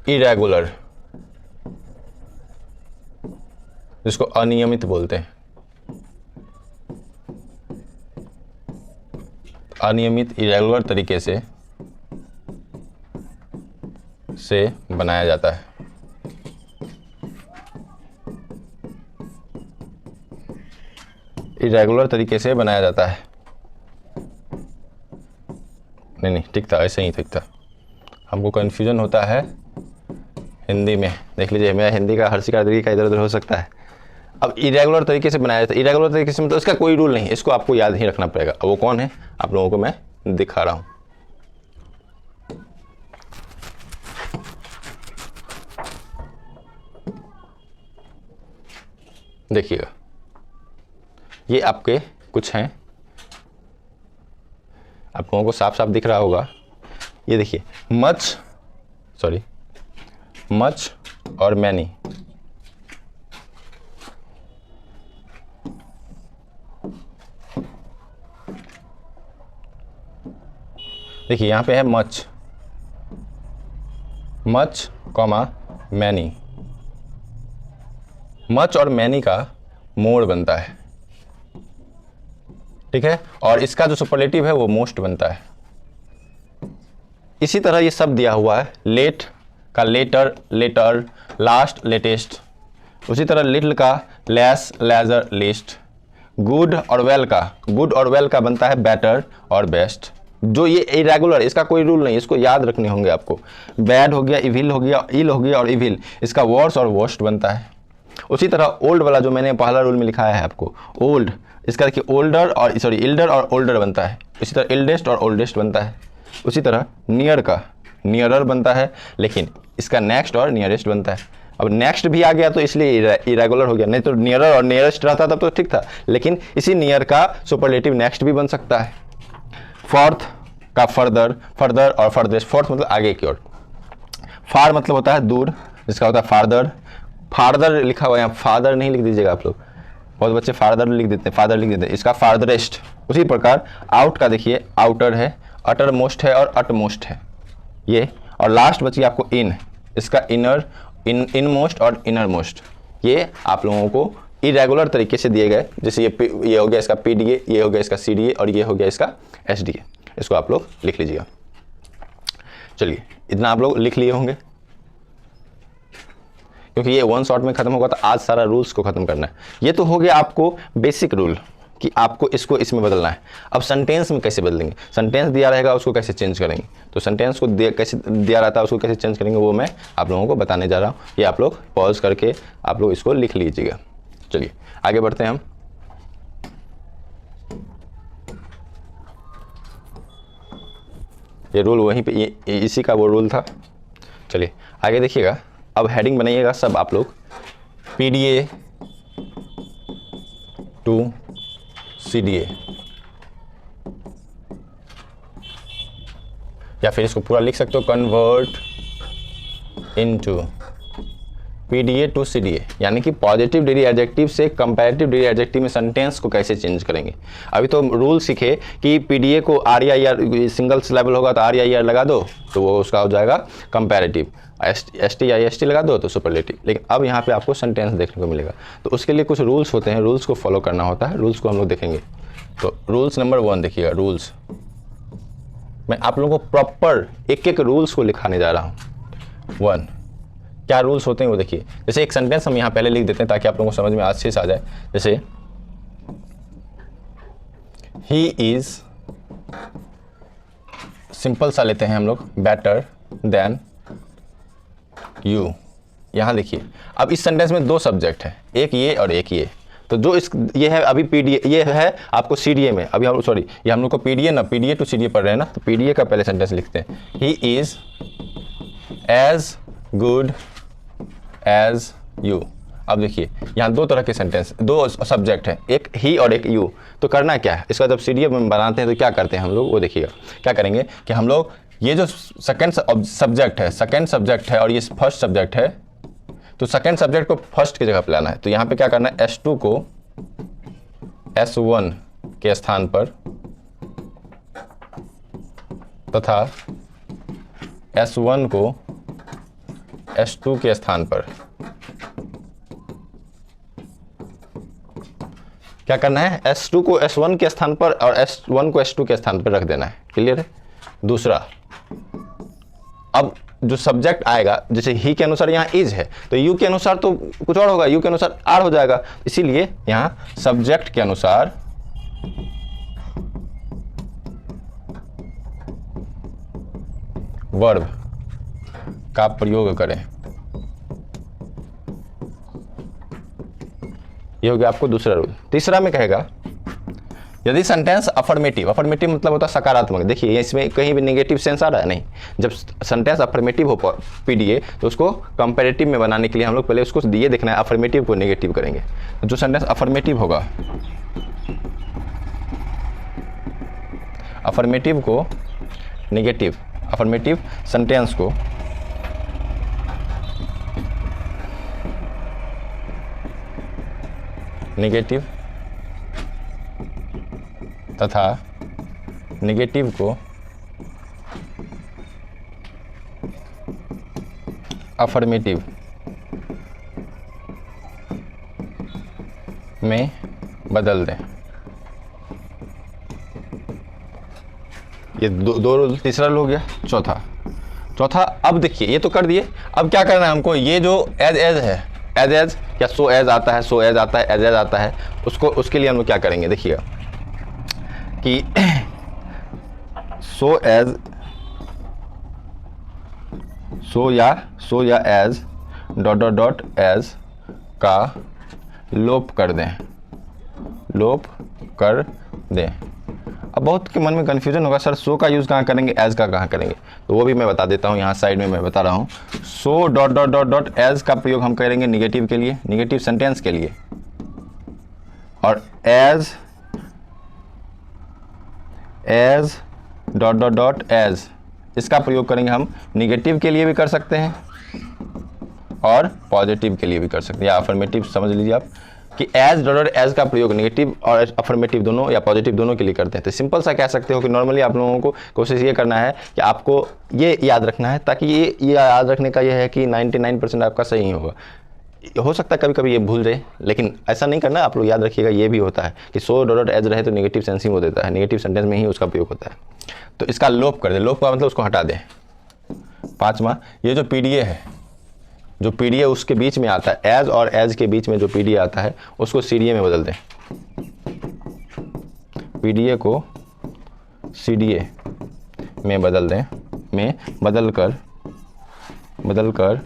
इरेगुलर, जिसको अनियमित बोलते हैं, अनियमित इरेगुलर तरीके से बनाया जाता है। इरेगुलर तरीके से बनाया जाता है। नहीं ठीक था, ऐसे ही ठीक था। हमको कन्फ्यूजन होता है हिंदी में, देख लीजिए मेरा हिंदी का हर शिकार तरीके का इधर उधर हो सकता है। अब इरेगुलर तरीके से बनाया जाता है, इरेगुलर तरीके से मतलब इसका कोई रूल नहीं, इसको आपको याद ही रखना पड़ेगा। अब वो कौन है आप लोगों को मैं दिखा रहा हूँ। देखिएगा, ये आपके कुछ हैं, आप लोगों को साफ साफ दिख रहा होगा। ये देखिए मच और मैनी। देखिए यहाँ पे है मच कॉमा मैनी। मच और मैनी का मोर बनता है, ठीक है, और इसका जो सुपरलेटिव है वो मोस्ट बनता है। इसी तरह ये सब दिया हुआ है। लेट का लेटर, लेटर, लास्ट, लेटेस्ट। उसी तरह लिटिल का लेस, लेजर, लिस्ट। गुड और वेल का बनता है बेटर और बेस्ट। जो ये इरेगुलर, इसका कोई रूल नहीं, इसको याद रखने होंगे आपको। बैड हो गया, इविल हो गया, इल हो गया और इविल, इसका वर्स और वर्स्ट बनता है। उसी तरह ओल्ड वाला जो मैंने पहला रूल में लिखाया है आपको, ओल्ड, इसका देखिए इल्डर और ओल्डर बनता है। इसी तरह इल्डेस्ट और ओल्डेस्ट बनता है। उसी तरह नियर का नियरर बनता है, लेकिन इसका नेक्स्ट और नियरेस्ट बनता है। अब नेक्स्ट भी आ गया तो इसलिए इरेगुलर हो गया, नहीं तो नियरर और नियरेस्ट रहता तब तो ठीक था, लेकिन इसी नियर का सुपरलेटिव नेक्स्ट भी बन सकता है। फोर्थ का फर्दर, फर्दर और फर्देस्ट, फोर्थ मतलब आगे की ओर, फार मतलब होता है दूर, जिसका होता है फार्दर, फार्दर लिखा हुआ है यहाँ, फादर नहीं लिख दीजिएगा आप लोग, बहुत बच्चे फार्दर लिख देते हैं, फादर लिख देते हैं, इसका फार्दरेस्ट। उसी प्रकार आउट का देखिए आउटर है, अटर मोस्ट है और अट मोस्ट है ये, और लास्ट बची आपको इन, इसका इनर, इन मोस्ट और इनर मोस्ट। ये आप लोगों को इरेगुलर तरीके से दिए गए, जैसे ये हो गया इसका पीडीए, ये हो गया इसका सीडीए और ये हो गया इसका एसडीए, इसको आप लोग लिख लीजिएगा। चलिए इतना आप लोग लिख लिए होंगे, क्योंकि ये वन शॉट में खत्म होगा तो आज सारा रूल्स को खत्म करना है। ये तो हो गया आपको बेसिक रूल कि आपको इसको इसमें बदलना है। अब सेंटेंस में कैसे बदलेंगे, सेंटेंस दिया रहेगा उसको कैसे चेंज करेंगे, तो सेंटेंस को कैसे दिया रहता है उसको कैसे चेंज करेंगे वो मैं आप लोगों को बताने जा रहा हूँ। ये आप लोग पॉज करके आप लोग इसको लिख लीजिएगा। चलिए आगे बढ़ते हैं हम। ये रूल वहीं पे इसी का वो रूल था। चलिए आगे देखिएगा, अब हेडिंग बनाइएगा सब आप लोग, पीडीए टू सीडीए, या फिर इसको पूरा लिख सकते हो convert into PDA to CDA, यानी कि पॉजिटिव डिग्री एडजेक्टिव से कंपैरेटिव डिग्री एडजेक्टिव में सेंटेंस को कैसे चेंज करेंगे। अभी तो रूल सीखे कि पीडीए को आर या आर, सिंगल सिलेबल होगा तो आर या आर लगा दो तो वो उसका हो जाएगा कंपैरेटिव, एसटी या एसटी लगा दो तो सुपरलेटिव। लेकिन अब यहाँ पे आपको सेंटेंस देखने को मिलेगा, तो उसके लिए कुछ रूल्स होते हैं, रूल्स को फॉलो करना होता है, रूल्स को हम लोग देखेंगे। तो रूल्स नंबर 1 देखिएगा, रूल्स मैं आप लोगों को प्रॉपर एक एक रूल्स को लिखाने जा रहा हूँ। 1 क्या रूल्स होते हैं वो देखिए। जैसे एक सेंटेंस हम यहाँ पहले लिख देते हैं ताकि आप लोगों को समझ में अच्छे से आ जाए। जैसे ही इज, सिंपल सा लेते हैं हम लोग, बेटर देन यू। यहाँ देखिए अब इस सेंटेंस में 2 सब्जेक्ट है, एक ये और एक ये, तो जो इस ये है अभी पीडीए, ये है आपको सीडीए में, अभी हम सॉरी ये हम लोग को पीडीए ना, पीडीए टू सीडीए पढ़ रहे हैं ना, तो पीडीए का पहले सेंटेंस लिखते हैं, he is as good as you. अब देखिए यहाँ 2 तरह के सेंटेंस, 2 सब्जेक्ट है, एक ही और एक यू। तो करना क्या है, इसका जब सीडीए में बनाते हैं तो क्या करते हैं हम लोग वो देखिएगा। क्या करेंगे कि हम लोग ये जो सेकंड सब्जेक्ट है, सेकंड सब्जेक्ट है और ये फर्स्ट सब्जेक्ट है, तो सेकंड सब्जेक्ट को फर्स्ट की जगह पे लाना है। तो यहाँ पे क्या करना है, S2 को S1 के स्थान पर तथा S1 को S2 के स्थान पर क्या करना है, S2 को S1 के स्थान पर और S1 को S2 के स्थान पर रख देना है। क्लियर है। दूसरा, अब जो सब्जेक्ट आएगा, जैसे ही के अनुसार यहाँ इज है तो यू के अनुसार तो कुछ और होगा, यू के अनुसार आर हो जाएगा, इसीलिए यहाँ सब्जेक्ट के अनुसार वर्ब का प्रयोग करें। ये हो गया आपको दूसरा रूल। तीसरा में कहेगा यदि सेंटेंस अफर्मेटिव, अफर्मेटिव मतलब होता है सकारात्मक, देखिए इसमें कहीं भी नेगेटिव सेंस आ रहा है नहीं। जब सेंटेंस अफर्मेटिव हो पीडीए तो उसको कंपैरेटिव में बनाने के लिए हम लोग पहले उसको दिए देखना है, अफर्मेटिव को नेगेटिव करेंगे। जो सेंटेंस अफर्मेटिव होगा, अफर्मेटिव को नेगेटिव, अफर्मेटिव सेंटेंस को नेगेटिव तथा नेगेटिव को अफर्मेटिव में बदल दें। ये दो रूल, तीसरा रूल हो गया। चौथा अब देखिए ये तो कर दिए, अब क्या करना है हमको, ये जो एज है, एज या सो एज आता है, सो एज आता है, एज आता है, उसके लिए हम लोग क्या करेंगे देखिएगा कि सो एज, सो या एज डॉट एज का लोप कर दें, अब बहुत के मन में कन्फ्यूजन होगा, सर सो का यूज़ कहाँ करेंगे, एज का कहाँ करेंगे, तो वो भी मैं बता देता हूँ, यहाँ साइड में मैं बता रहा हूँ। So dot dot dot dot as का प्रयोग हम करेंगे निगेटिव के लिए, निगेटिव सेंटेंस के लिए, और as dot dot dot as इसका प्रयोग करेंगे हम निगेटिव के लिए भी कर सकते हैं और पॉजिटिव के लिए भी कर सकते हैं, या अफर्मेटिव समझ लीजिए आप कि एज डॉट डॉट एज का प्रयोग नेगेटिव और अफर्मेटिव दोनों या पॉजिटिव दोनों के लिए करते हैं। तो सिंपल सा कह सकते हो कि नॉर्मली आप लोगों को कोशिश ये करना है कि आपको ये याद रखना है, ताकि ये याद रखने का ये है कि 99% आपका सही होगा। हो सकता है कभी कभी ये भूल जाए, लेकिन ऐसा नहीं करना, आप लोग याद रखिएगा। ये भी होता है कि सो डॉट डॉट एज रहे तो नेगेटिव सेंसिंग हो देता है, नेगेटिव सेंटेंस में ही उसका प्रयोग होता है। तो इसका लोप कर दे, लोप का मतलब उसको हटा दें। 5वां, ये जो पीडीए है, जो पीडीए उसके बीच में आता है, एज और एज के बीच में जो पीडीए आता है उसको सीडीए में बदल दें। पीडीए को सीडीए में बदल दें, में बदल कर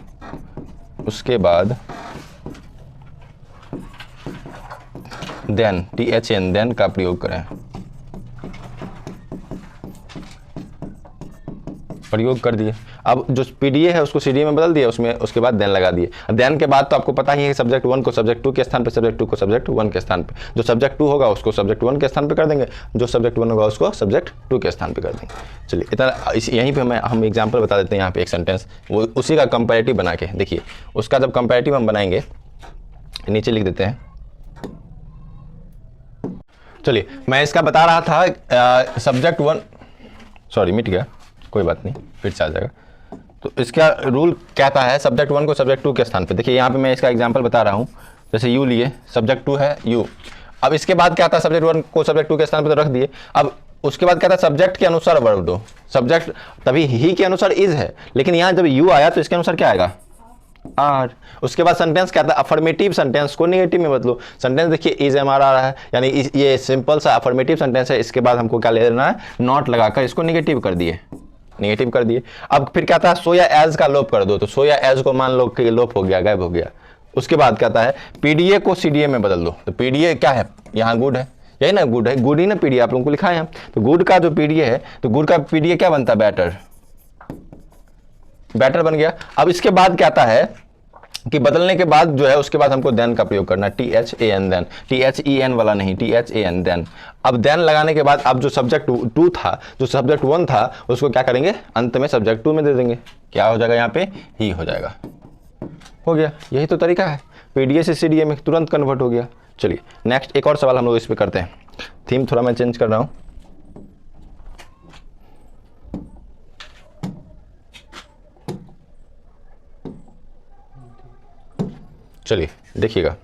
उसके बाद देन THN देन का प्रयोग करें, प्रयोग कर दिए। अब जो पीडीए है उसको सीडीए में बदल दिया, उसमें उसके बाद देन लगा दिए। देन के बाद तो आपको पता ही है सब्जेक्ट 1 को सब्जेक्ट 2 के स्थान पे, सब्जेक्ट 2 को सब्जेक्ट 1 के स्थान पे, जो सब्जेक्ट 2 होगा उसको सब्जेक्ट 1 के स्थान पे कर देंगे, जो सब्जेक्ट 1 होगा उसको सब्जेक्ट 2 के स्थान पे कर देंगे। चलिए इतना यहीं पे हम एग्जाम्पल बता देते हैं। यहाँ पे एक सेंटेंस वो उसी का कंपैरेटिव बना के देखिए, उसका जब कंपैरेटिव हम बनाएंगे, नीचे लिख देते हैं। चलिए मैं इसका बता रहा था सब्जेक्ट 1, सॉरी मिट गया, कोई बात नहीं, फिर से आ जाएगा। तो इसका रूल कहता है सब्जेक्ट 1 को सब्जेक्ट 2 के स्थान पे। देखिए यहाँ पे मैं इसका एग्जांपल बता रहा हूँ, जैसे यू लिए, सब्जेक्ट 2 है यू। अब इसके बाद क्या था, सब्जेक्ट 1 को सब्जेक्ट 2 के स्थान पे तो रख दिए। अब उसके बाद क्या था, सब्जेक्ट के अनुसार वर्ब दो, सब्जेक्ट तभी ही के अनुसार इज है, लेकिन यहाँ जब यू आया तो इसके अनुसार क्या आएगा, आर। उसके बाद सेंटेंस क्या था, अफर्मेटिव सेंटेंस को नेगेटिव में बदलो। सेंटेंस देखिए इज एम आर आ रहा है, यानी ये सिंपल सा अफर्मेटिव सेंटेंस है। इसके बाद हमको क्या ले लेना है, नॉट लगाकर इसको नेगेटिव कर दिए, नेगेटिव कर दिए। अब फिर क्या था, सो या एज का लोप कर दो, तो सो या एज को मान लो कि लोप हो गया, गायब हो गया। उसके बाद कहता है पीडीए को सीडीए में बदल दो, तो पीडीए क्या है, यहाँ गुड है, यही ना गुड है, गुड ही ना पीडीए आप लोगों को लिखा है। तो गुड का जो पीडीए है, तो गुड का पीडीए क्या बनता है, बेटर, बेटर बन गया। अब इसके बाद क्या आता है कि बदलने के बाद जो है उसके बाद हमको देन का प्रयोग करना, THAN देन, THEN वाला नहीं, THAN देन। अब देन लगाने के बाद अब जो सब्जेक्ट 2 था, जो सब्जेक्ट 1 था, उसको क्या करेंगे, अंत में सब्जेक्ट 2 में दे देंगे। क्या हो जाएगा, यहाँ पे ही हो जाएगा, हो गया। यही तो तरीका है, पीडीए से सीडीए में तुरंत कन्वर्ट हो गया। चलिए नेक्स्ट एक और सवाल हम लोग इस पर करते हैं। थीम थोड़ा मैं चेंज कर रहा हूँ। चलिए देखिएगा,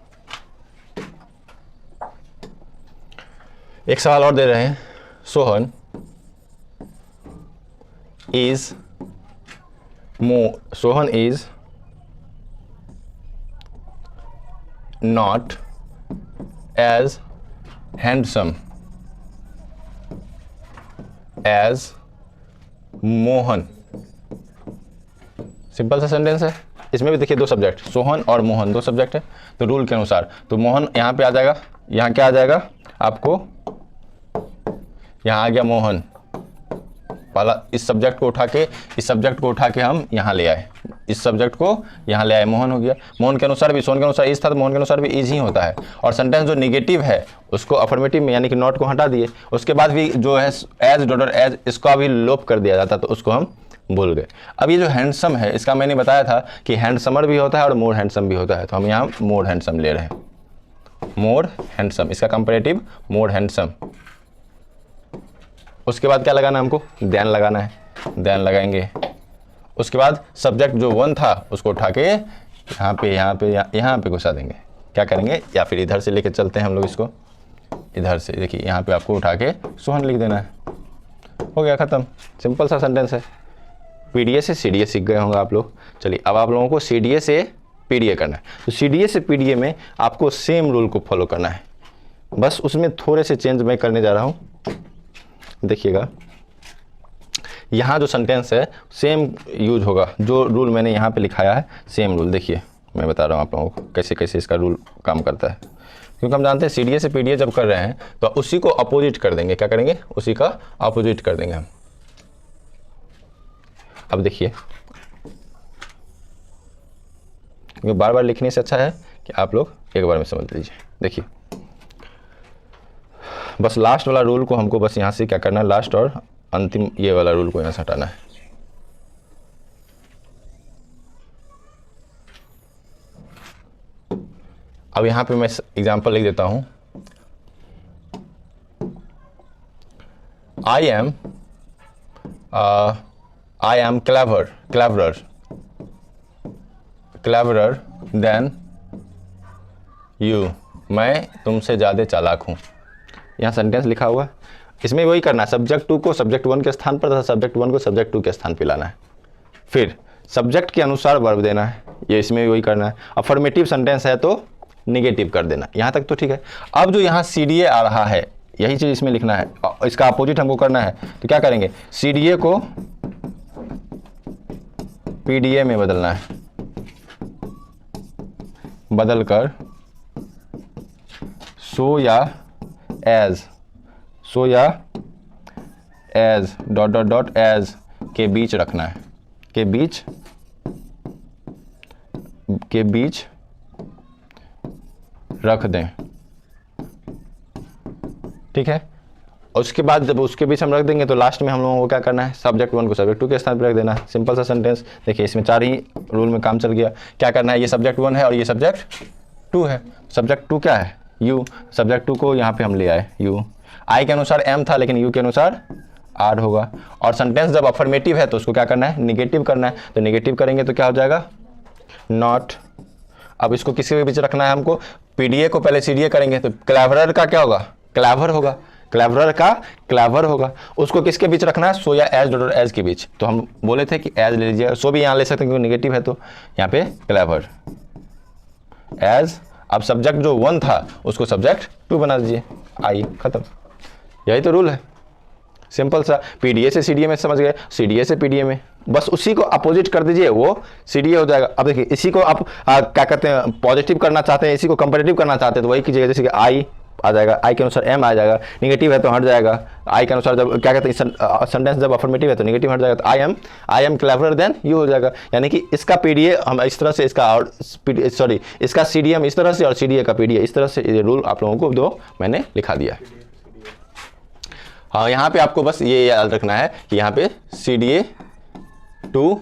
एक सवाल और दे रहे हैं। Sohan is not as handsome as Mohan. Simple सा सेंटेंस है, इसमें भी देखिए दो सब्जेक्ट, सोहन और मोहन, दो सब्जेक्ट है। तो रूल के अनुसार तो मोहन यहाँ पे आ जाएगा, यहाँ क्या आ जाएगा आपको, यहाँ आ गया मोहन वाला। इस सब्जेक्ट को उठा के हम यहाँ ले आए, इस सब्जेक्ट को यहाँ ले आए, मोहन हो गया। मोहन के अनुसार भी, सोहन के अनुसार इज था तो मोहन के अनुसार भी इज ही होता है। और सेंटेंस जो नेगेटिव है उसको अफर्मेटिव में यानी कि नॉट को हटा दिए। उसके बाद भी जो है एज डॉट एज, इसका भी लोप कर दिया जाता, तो उसको हम भूल गए। अब ये जो हैंडसम है, इसका मैंने बताया था कि हैंडसमर भी होता है और मोर हैंडसम भी होता है, तो हम यहाँ मोर हैंडसम ले रहे हैं, मोर हैंडसम, इसका कंपैरेटिव मोर हैंडसम। उसके बाद क्या लगाना है हमको, देन लगाना है, देन लगाएंगे। उसके बाद सब्जेक्ट जो 1 था उसको उठा के यहाँ पे घुसा देंगे। क्या करेंगे, या फिर इधर से लेके चलते हैं हम लोग इसको, इधर से देखिए यहाँ पे आपको उठा के सोहन लिख देना है, हो गया खत्म। सिंपल सा सेंटेंस है। पीडीए से सीडीए सीख गए होंगे आप लोग। चलिए अब आप लोगों को सीडीए से पीडीए करना है। तो सीडीए से पीडीए में आपको सेम रूल को फॉलो करना है, बस उसमें थोड़े से चेंज मैं करने जा रहा हूँ। देखिएगा यहाँ जो सेंटेंस है सेम यूज होगा, जो रूल मैंने यहाँ पे लिखाया है सेम रूल। देखिए मैं बता रहा हूँ आप लोगों को कैसे कैसे इसका रूल काम करता है। क्योंकि हम जानते हैं CDA से PDA जब कर रहे हैं तो उसी को अपोजिट कर देंगे। क्या करेंगे? उसी का अपोजिट कर देंगे हम। अब देखिए, क्योंकि बार बार लिखने से अच्छा है कि आप लोग एक बार में समझ लीजिए। देखिए, बस लास्ट वाला रूल को हमको बस यहाँ से क्या करना है, लास्ट और अंतिम ये वाला रूल को यहाँ से हटाना है। अब यहाँ पे मैं एग्जांपल लिख देता हूँ। I am cleverer than you। मैं तुमसे ज़्यादा चालाक हूँ। यहाँ सेंटेंस लिखा हुआ है, इसमें वही करना है, सब्जेक्ट 2 को सब्जेक्ट 1 के स्थान पर तथा सब्जेक्ट 1 को सब्जेक्ट 2 के स्थान पर लाना है। फिर सब्जेक्ट के अनुसार वर्ब देना है, ये इसमें भी वही करना है। अफर्मेटिव सेंटेंस है तो निगेटिव कर देना। यहाँ तक तो ठीक है। अब जो यहाँ CDA आ रहा है, यही चीज़ इसमें लिखना है, इसका अपोजिट हमको करना है। तो क्या करेंगे, CDA को PDA में बदलना है, बदल कर सो या as dot dot dot as के बीच रखना है, के बीच रख दें। ठीक है। और उसके बाद जब उसके बीच हम रख देंगे तो लास्ट में हम लोगों को क्या करना है, सब्जेक्ट 1 को सब्जेक्ट 2 के स्थान पर रख देना है। सिंपल सा सेंटेंस। देखिए, इसमें 4 ही रूल में काम चल गया। क्या करना है, ये सब्जेक्ट 1 है और ये सब्जेक्ट 2 है। सब्जेक्ट 2 क्या है, यू। सब्जेक्ट 2 को यहाँ पे हम ले आए, यू। आई के अनुसार एम था लेकिन यू के अनुसार आर होगा। और सेंटेंस जब अफर्मेटिव है तो उसको क्या करना है, निगेटिव करना है। तो निगेटिव करेंगे तो क्या हो जाएगा, नॉट। अब इसको किसी के बीच रखना है हमको, PDA को पहले CDA करेंगे तो क्लेवरर का क्या होगा, क्लेवर होगा। क्लेवरर का क्लेवर होगा। उसको किसके बीच रखना है, सो या एज डॉट एज के बीच। तो हम बोले थे कि एज ले लीजिए, सो भी यहाँ ले सकते हैं क्योंकि निगेटिव है। तो यहाँ पे क्लेवर एज। अब सब्जेक्ट जो 1 था उसको सब्जेक्ट 2 बना दीजिए, आई, खत्म। यही तो रूल है, सिंपल सा। PDA से CDA में समझ गए, CDA से PDA में, बस उसी को अपोजिट कर दीजिए, वो CDA हो जाएगा। अब देखिए, इसी को आप क्या कहते हैं, पॉजिटिव करना चाहते हैं, इसी को कंपेरेटिव करना चाहते हैं तो वही कीजिएगा। जैसे कि आई आ जाएगा, आई के अनुसार एम आ जाएगा, निगेटिव है तो हट जाएगा। आई के अनुसार जब क्या कहते हैं, सेंटेंस जब अफर्मेटिव है तो निगेटिव हट जाएगा, तो I am cleverer than you हो जाएगा। यानी कि इसका PDA हम इस तरह से, इसका और सॉरी इसका CDA हम इस तरह से और CDA का PDA इस तरह से। ये रूल आप लोगों को दो मैंने लिखा दिया है। हाँ, यहाँ पे आपको बस ये याद रखना है कि यहाँ पे CDA टू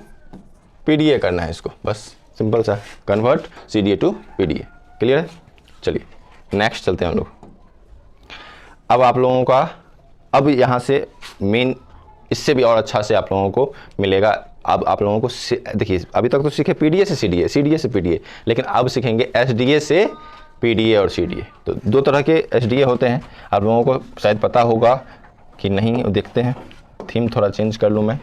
PDA करना है इसको, बस सिंपल सा, convert CDA to PDA। Clear है? चलिए नेक्स्ट चलते हैं हम लोग। अब आप लोगों का, अब यहाँ से मेन, इससे भी और अच्छा से आप लोगों को मिलेगा। अब आप लोगों को देखिए, अभी तक तो सीखे PDA से CDA, CDA से PDA, लेकिन अब सीखेंगे SDA से PDA और CDA। तो 2 तरह के SDA होते हैं, आप लोगों को शायद पता होगा कि नहीं, देखते हैं। थीम थोड़ा चेंज कर लूँ मैं,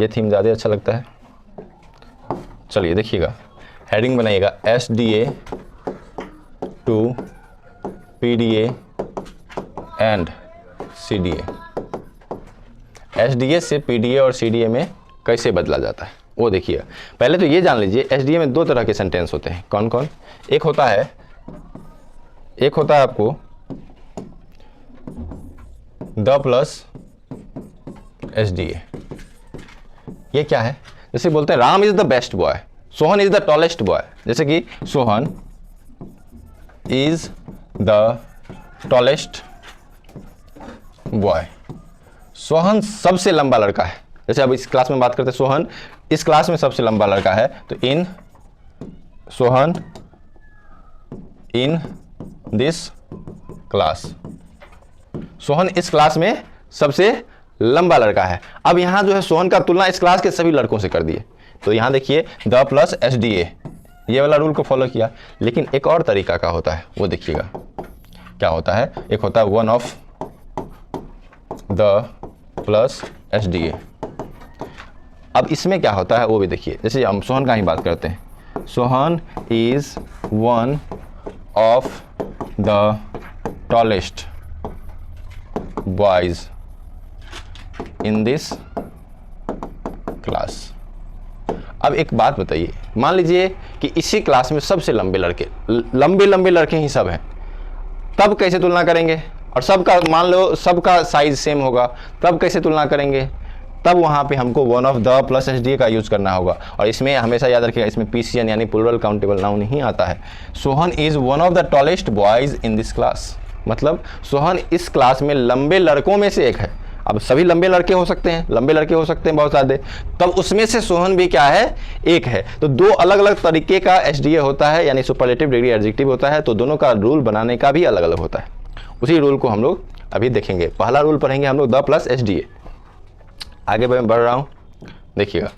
ये थीम ज़्यादा अच्छा लगता है। चलिए देखिएगा, हेडिंग बनाइएगा SDA to PDA and CDA। SDA से PDA और CDA में कैसे बदला जाता है वो देखिएगा। पहले तो ये जान लीजिए, SDA में 2 तरह के सेंटेंस होते हैं। कौन कौन? एक होता है आपको द प्लस SDA। ये क्या है? जैसे बोलते हैं Ram is the best boy, Sohan is the tallest boy. जैसे कि Sohan is the tallest boy, Sohan सबसे लंबा लड़का है। जैसे अब इस क्लास में बात करते हैं, सोहन इस क्लास में सबसे लंबा लड़का है, तो in Sohan in this class, Sohan इस क्लास में सबसे लंबा लड़का है। अब यहां जो है सोहन का तुलना इस क्लास के सभी लड़कों से कर दिए। तो यहां देखिए द प्लस SDA, ये वाला रूल को फॉलो किया। लेकिन एक और तरीका का होता है, वो देखिएगा क्या होता है। एक होता है one of the plus SDA। अब इसमें क्या होता है वो भी देखिए। जैसे हम सोहन का ही बात करते हैं, Sohan is one of the tallest boys in this class. अब एक बात बताइए, मान लीजिए कि इसी क्लास में सबसे लंबे लड़के ही सब हैं, तब कैसे तुलना करेंगे? और सबका मान लो सबका साइज सेम होगा, तब कैसे तुलना करेंगे? तब वहाँ पे हमको one of the plus SDA का यूज़ करना होगा। और इसमें हमेशा याद रखिएगा, इसमें पीसीएन यानी प्लूरल काउंटेबल नाउन ही आता है। Sohan is one of the tallest boys in this class, मतलब सोहन इस क्लास में लंबे लड़कों में से एक है। अब सभी लंबे लड़के हो सकते हैं, बहुत ज़्यादा, तब उसमें से सोहन भी क्या है? एक है। तो दो अलग अलग तरीके का एसडीए होता है, यानी सुपरलेटिव डिग्री एडजेक्टिव होता है, तो दोनों का रूल बनाने का भी अलग अलग होता है। उसी रूल को हम लोग अभी देखेंगे। पहला रूल पढ़ेंगे हम लोग द प्लस एसडीए। आगे मैं बढ़ रहा हूं, देखिएगा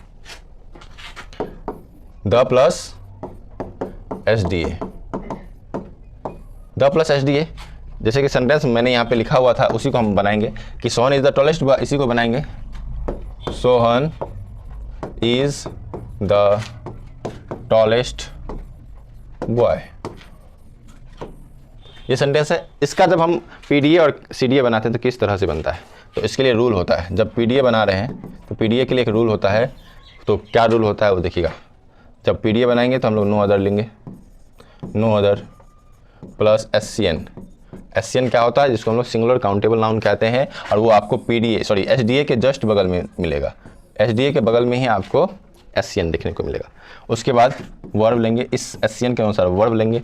the plus SDA. The plus SDA जैसे कि सेंटेंस मैंने यहाँ पे लिखा हुआ था, उसी को हम बनाएंगे कि Sohan is the tallest boy, इसी को बनाएंगे Sohan is the tallest boy. ये सेंटेंस है। इसका जब हम पीडीए और सीडीए बनाते हैं तो किस तरह से बनता है, तो इसके लिए रूल होता है। जब पीडीए बना रहे हैं तो पीडीए के लिए एक रूल होता है। तो क्या रूल होता है वो देखिएगा। जब पीडीए बनाएंगे तो हम लोग नो अदर लेंगे, no other plus SCN. SCN क्या होता है? जिसको हम लोग सिंगुलर काउंटेबल नाउन कहते हैं, और वो आपको एसडीए के जस्ट बगल में मिलेगा। एसडीए के बगल में ही आपको एससीएन देखने को मिलेगा। उसके बाद वर्ब लेंगे, इस एससीएन के अनुसार वर्ब लेंगे।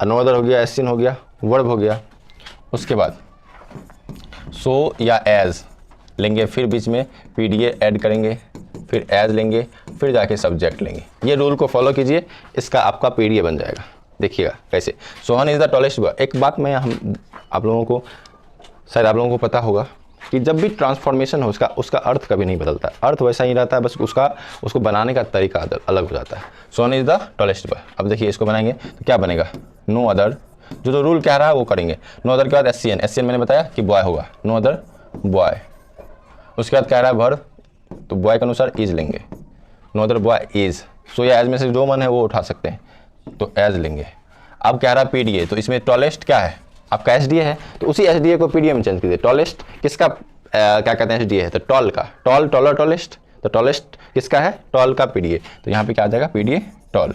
नो अदर हो गया, एससीएन हो गया, वर्ब हो गया। उसके बाद सो या एज लेंगे, फिर बीच में पीडीए ऐड करेंगे, फिर एज लेंगे, फिर जाके सब्जेक्ट लेंगे। ये रूल को फॉलो कीजिए, इसका आपका पीडीए बन जाएगा। देखिएगा कैसे। Sohan is the tallest boy. एक बात मैं आप लोगों को शायद आप लोगों को पता होगा कि जब भी ट्रांसफॉर्मेशन हो उसका अर्थ कभी नहीं बदलता। अर्थ वैसा ही रहता है, बस उसको बनाने का तरीका अलग हो जाता है। Sohan is the tallest boy. अब देखिए इसको बनाएंगे तो क्या बनेगा? नो अदर, जो रूल कह रहा है वो करेंगे। नो अदर के बाद एससीएन, एससीएन मैंने बताया कि बॉय होगा, नो अदर बॉय। उसके बाद कह रहा है वर्ब, तो बॉय के अनुसार इज लेंगे, नो अदर बॉय इज। सो या एज में से जो मन है वो उठा सकते हैं, तो एज लेंगे। अब कह रहा है पीडीए, तो इसमें टॉलेस्ट क्या है? आपका एसडीए है, तो उसी एसडीए को पीडीए में चेंज कीजिए। टॉलेस्ट किसका क्या कहते हैं? एसडीए है, तो टॉल का टॉल, टॉलर, टॉलेस्ट। तो टॉलेस्ट किसका है? टॉल का पीडीए। तो यहाँ पे क्या आ जाएगा? PDA tall.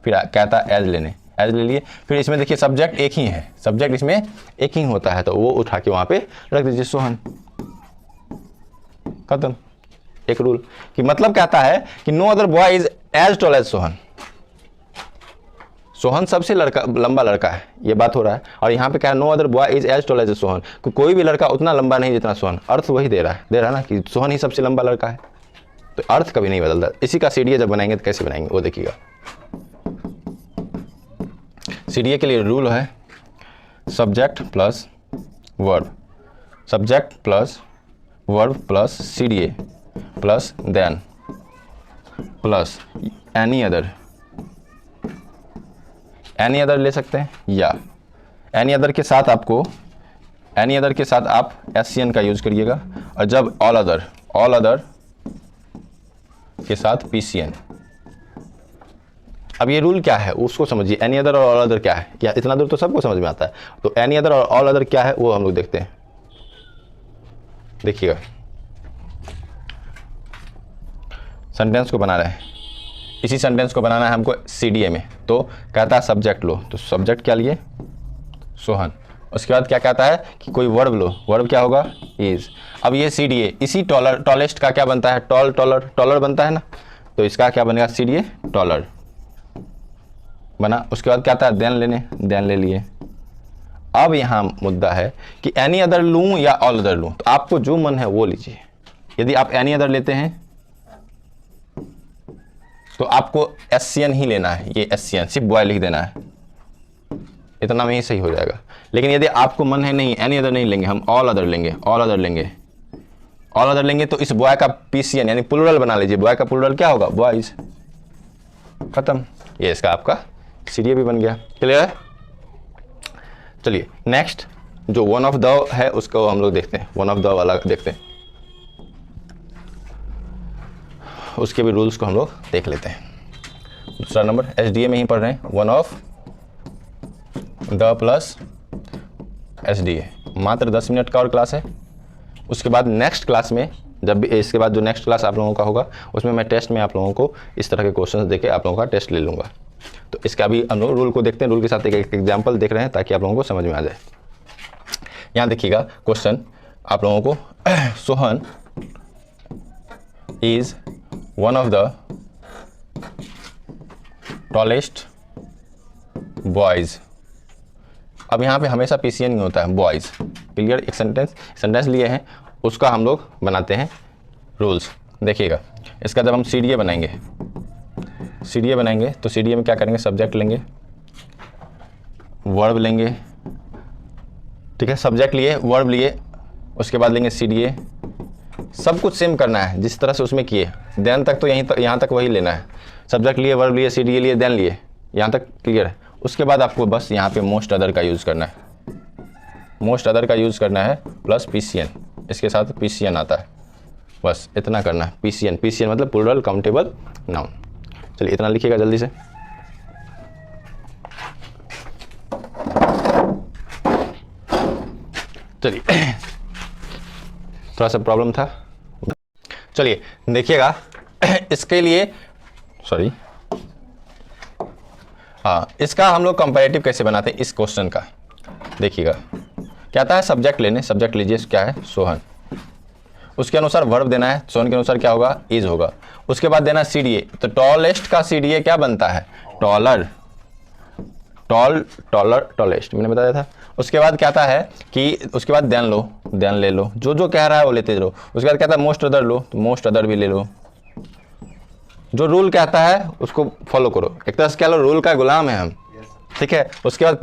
फिर कहता है एज लेने, एज ले लिए। फिर इसमें देखिए सब्जेक्ट एक ही है, सब्जेक्ट इसमें एक ही होता है, तो वो उठा के वहाँ पे रख दीजिए सोहन। खत्म। एक रूल कि मतलब कहता है कि no other boy is as tall as Sohan. Sohan सबसे लंबा लड़का है, ये बात हो रहा है। और यहाँ पे क्या है? No other boy is as tall as Sohan. कोई भी लड़का उतना लंबा नहीं जितना सोहन। अर्थ वही दे रहा है ना कि सोहन ही सबसे लंबा लड़का है, तो अर्थ कभी नहीं बदलता। इसी का सीडीए जब बनाएंगे तो कैसे बनाएंगे वो देखिएगा। सीडीए के लिए रूल है subject plus verb, subject plus verb plus CDA plus than plus any other. Any other ले सकते हैं, या एनी अदर के साथ आप एससीएन का यूज करिएगा। और जब ऑल अदर के साथ पीसीएन। अब ये रूल क्या है उसको समझिए। एनी अदर और ऑल अदर क्या है? क्या इतना दूर तो सबको समझ में आता है। तो एनी अदर और ऑल अदर क्या है वो हम लोग देखते हैं। देखिएगा सेंटेंस को बना रहे हैं, इसी सेंटेंस को बनाना है हमको सीडीए में। तो कहता है सब्जेक्ट लो, तो सब्जेक्ट क्या लिए? सोहन। उसके बाद क्या कहता है कि कोई वर्ब लो, वर्ब क्या होगा? इज। अब ये सीडीए इसी टॉलेस्ट का क्या बनता है? टॉलर बनता है ना, तो इसका क्या बनेगा? सीडीए टॉलर बना। उसके बाद क्या आता है? देन ले लिए। अब यहाँ मुद्दा है कि एनी अदर लूँ या ऑल अदर लूँ, तो आपको जो मन है वो लीजिए। यदि आप एनी अदर लेते हैं तो आपको एससीएन ही लेना है, ये एससीएन सिर्फ बॉय लिख देना है, इतना में ही सही हो जाएगा। लेकिन यदि आपको मन है नहीं एनी अदर नहीं लेंगे, हम ऑल अदर लेंगे, तो इस बॉय का पीसीएन यानी प्लूरल बना लीजिए। बॉय का प्लूरल क्या होगा? बॉयज। खत्म। ये इसका आपका सीडीए भी बन गया। क्लियर? चलिए नेक्स्ट जो वन ऑफ द है उसको हम लोग देखते हैं। वन ऑफ द वाला देखते हैं, उसके भी रूल्स को हम लोग देख लेते हैं। दूसरा नंबर एसडीए में ही पढ़ रहे हैं, one of the plus SDA. मात्र 10 मिनट का और क्लास है। उसके बाद नेक्स्ट क्लास में जब भी इसके बाद जो नेक्स्ट क्लास आप लोगों का होगा उसमें मैं टेस्ट में आप लोगों को इस तरह के क्वेश्चंस देके आप लोगों का टेस्ट ले लूँगा। तो इसका भी हम लोग रूल को देखते हैं, रूल के साथ एक एग्जाम्पल देख रहे हैं ताकि आप लोगों को समझ में आ जाए। यहाँ देखिएगा क्वेश्चन आप लोगों को, Sohan is one of the tallest boys. अब यहाँ पे हमेशा पीसीएन नहीं होता है, बॉयज। क्लियर? एक सेंटेंस लिए हैं, उसका हम लोग बनाते हैं रूल्स। देखिएगा इसका जब हम सीडीए बनाएंगे तो सीडीए में क्या करेंगे, सब्जेक्ट लेंगे, वर्ब लेंगे, ठीक है, सब्जेक्ट लिए, वर्ब लिए, उसके बाद लेंगे सीडीए। सब कुछ सेम करना है जिस तरह से उसमें किए, देन तक तो यहाँ तक वही लेना है। सब्जेक्ट लिए, वर्ब लिए, सीडीए लिए, देन लिए, यहाँ तक क्लियर है। उसके बाद आपको बस यहाँ पे मोस्ट अदर का यूज़ करना है, मोस्ट अदर का यूज़ करना है प्लस पीसीएन, इसके साथ पीसीएन आता है, बस इतना करना है। पीसीएन मतलब प्लूरल काउंटेबल नाउन। चलिए इतना लिखिएगा जल्दी से। चलिए थोड़ा सा प्रॉब्लम था, चलिए देखिएगा इसके लिए, सॉरी, हाँ, इसका हम लोग कंपैरेटिव कैसे बनाते हैं इस क्वेश्चन का। देखिएगा क्या आता है, सब्जेक्ट लेने, सब्जेक्ट लीजिए, क्या है, सोहन, उसके अनुसार वर्ब देना है, सोहन के अनुसार क्या होगा, इज होगा। उसके बाद देना सीडीए, तो टॉलेस्ट का सीडीए क्या बनता है, टॉलर, टॉलेस्ट मैंने बताया था। उसके बाद क्या आता है कि उसके बाद देन लो, देन ले लो, जो कह रहा है वो लेते रहो। उसके बाद क्या आता है, मोस्ट अदर लो, तो मोस्ट अदर भी ले लो। जो रूल कहता है उसको फॉलो करो, एक तरह से क्या लो, रूल का गुलाम है हम, ठीक है। उसके बाद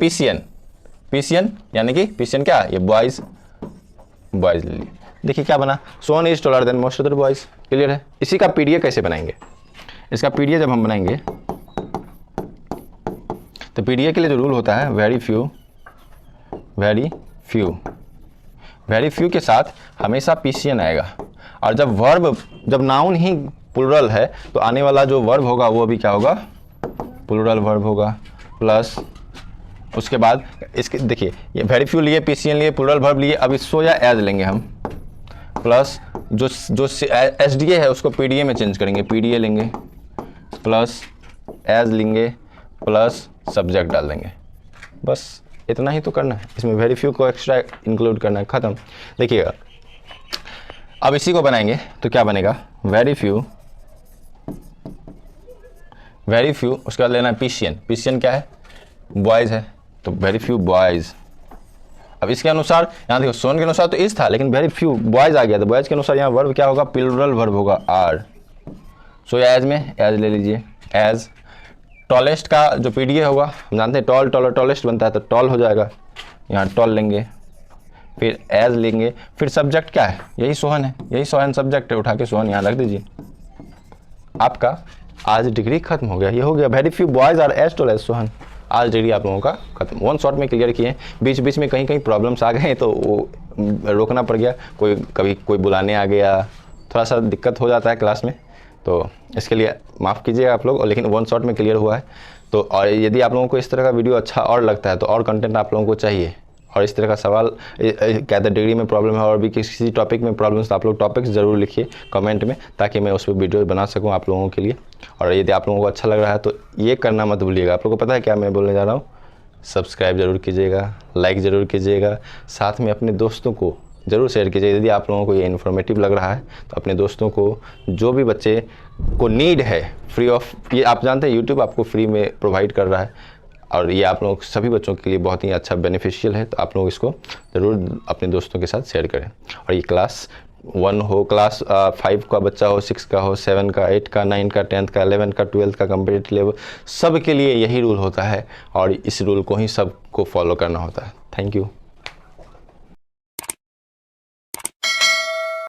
पीसीएन यानी कि पीसीएन क्या, ये बॉयज ले लिए। देखिए क्या बना, Sohan is taller than most other boys. Clear है? इसी का पीडीए कैसे बनाएंगे, इसका पीडीए जब हम बनाएंगे तो पीडीए के लिए जो रूल होता है, वेरी फ्यू के साथ हमेशा पीसीएन आएगा। और जब नाउन ही प्लूरल है तो आने वाला जो वर्ब होगा वो भी क्या होगा, प्लूरल वर्ब होगा। प्लस उसके बाद इसके देखिए, ये वेरी फ्यू लिए, पीसीएन लिए, प्लूरल वर्ब लिए, अब सो या एज लेंगे हम। प्लस जो एसडीए है उसको पीडीए में चेंज करेंगे, पीडीए लेंगे, प्लस एज लेंगे, प्लस सब्जेक्ट डाल देंगे। बस इतना ही तो करना है, इसमें वेरी फ्यू को एक्स्ट्रा इंक्लूड करना है, खत्म। देखिएगा अब इसी को बनाएंगे तो क्या बनेगा, वेरी फ्यू, उसके बाद लेना है पीसीएन क्या है, बॉयज़ है, तो वेरी फ्यू बॉयज़। अब इसके अनुसार यहाँ देखो, सोहन के अनुसार तो इज था, लेकिन वेरी फ्यू बॉयज़ आ गया, तो बॉयज़ के अनुसार यहाँ वर्ब क्या होगा, प्लूरल वर्ब होगा आर। सो एज में एज ले लीजिए, एज। टॉलेस्ट का जो पीडीए होगा, हम जानते हैं टॉलेस्ट बनता है, तो टॉल हो जाएगा, यहाँ टॉल लेंगे, फिर एज लेंगे, फिर सब्जेक्ट क्या है, यही सोहन है, यही सोहन सब्जेक्ट है, उठा के सोहन यहाँ रख दीजिए। आपका आज डिग्री खत्म हो गया, ये हो गया very few boys are as tall as Sohan. आज डिग्री आप लोगों का खत्म, वन शॉट में क्लियर किए। बीच में कहीं प्रॉब्लम्स आ गए तो वो रोकना पड़ गया, कभी कोई बुलाने आ गया, थोड़ा सा दिक्कत हो जाता है क्लास में, तो इसके लिए माफ़ कीजिएगा आप लोग, लेकिन वन शॉट में क्लियर हुआ है। तो और यदि आप लोगों को इस तरह का वीडियो अच्छा और लगता है तो और कंटेंट आप लोगों को चाहिए, और इस तरह का सवाल कहते डिग्री में प्रॉब्लम है और भी किसी टॉपिक में प्रॉब्लम, तो आप लोग टॉपिक्स ज़रूर लिखिए कमेंट में, ताकि मैं उस पर वीडियो बना सकूं आप लोगों के लिए। और यदि आप लोगों को अच्छा लग रहा है तो ये करना मत भूलिएगा। आप लोगों को पता है क्या मैं बोलने जा रहा हूँ, सब्सक्राइब ज़रूर कीजिएगा, लाइक ज़रूर कीजिएगा, साथ में अपने दोस्तों को ज़रूर शेयर कीजिए। यदि आप लोगों को ये इन्फॉर्मेटिव लग रहा है तो अपने दोस्तों को, जो भी बच्चे को नीड है, फ्री ऑफ, ये आप जानते हैं यूट्यूब आपको फ्री में प्रोवाइड कर रहा है, और ये आप लोग सभी बच्चों के लिए बहुत ही अच्छा बेनिफिशियल है, तो आप लोग इसको ज़रूर अपने दोस्तों के साथ शेयर करें। और ये क्लास 1 हो, क्लास 5 का बच्चा हो, 6 का हो, 7 का, 8 का, 9 का, 10th का, 11 का, 12th का, कम्पिटिटिव लेवल, सब के लिए यही रूल होता है, और इस रूल को ही सबको फॉलो करना होता है। Thank you.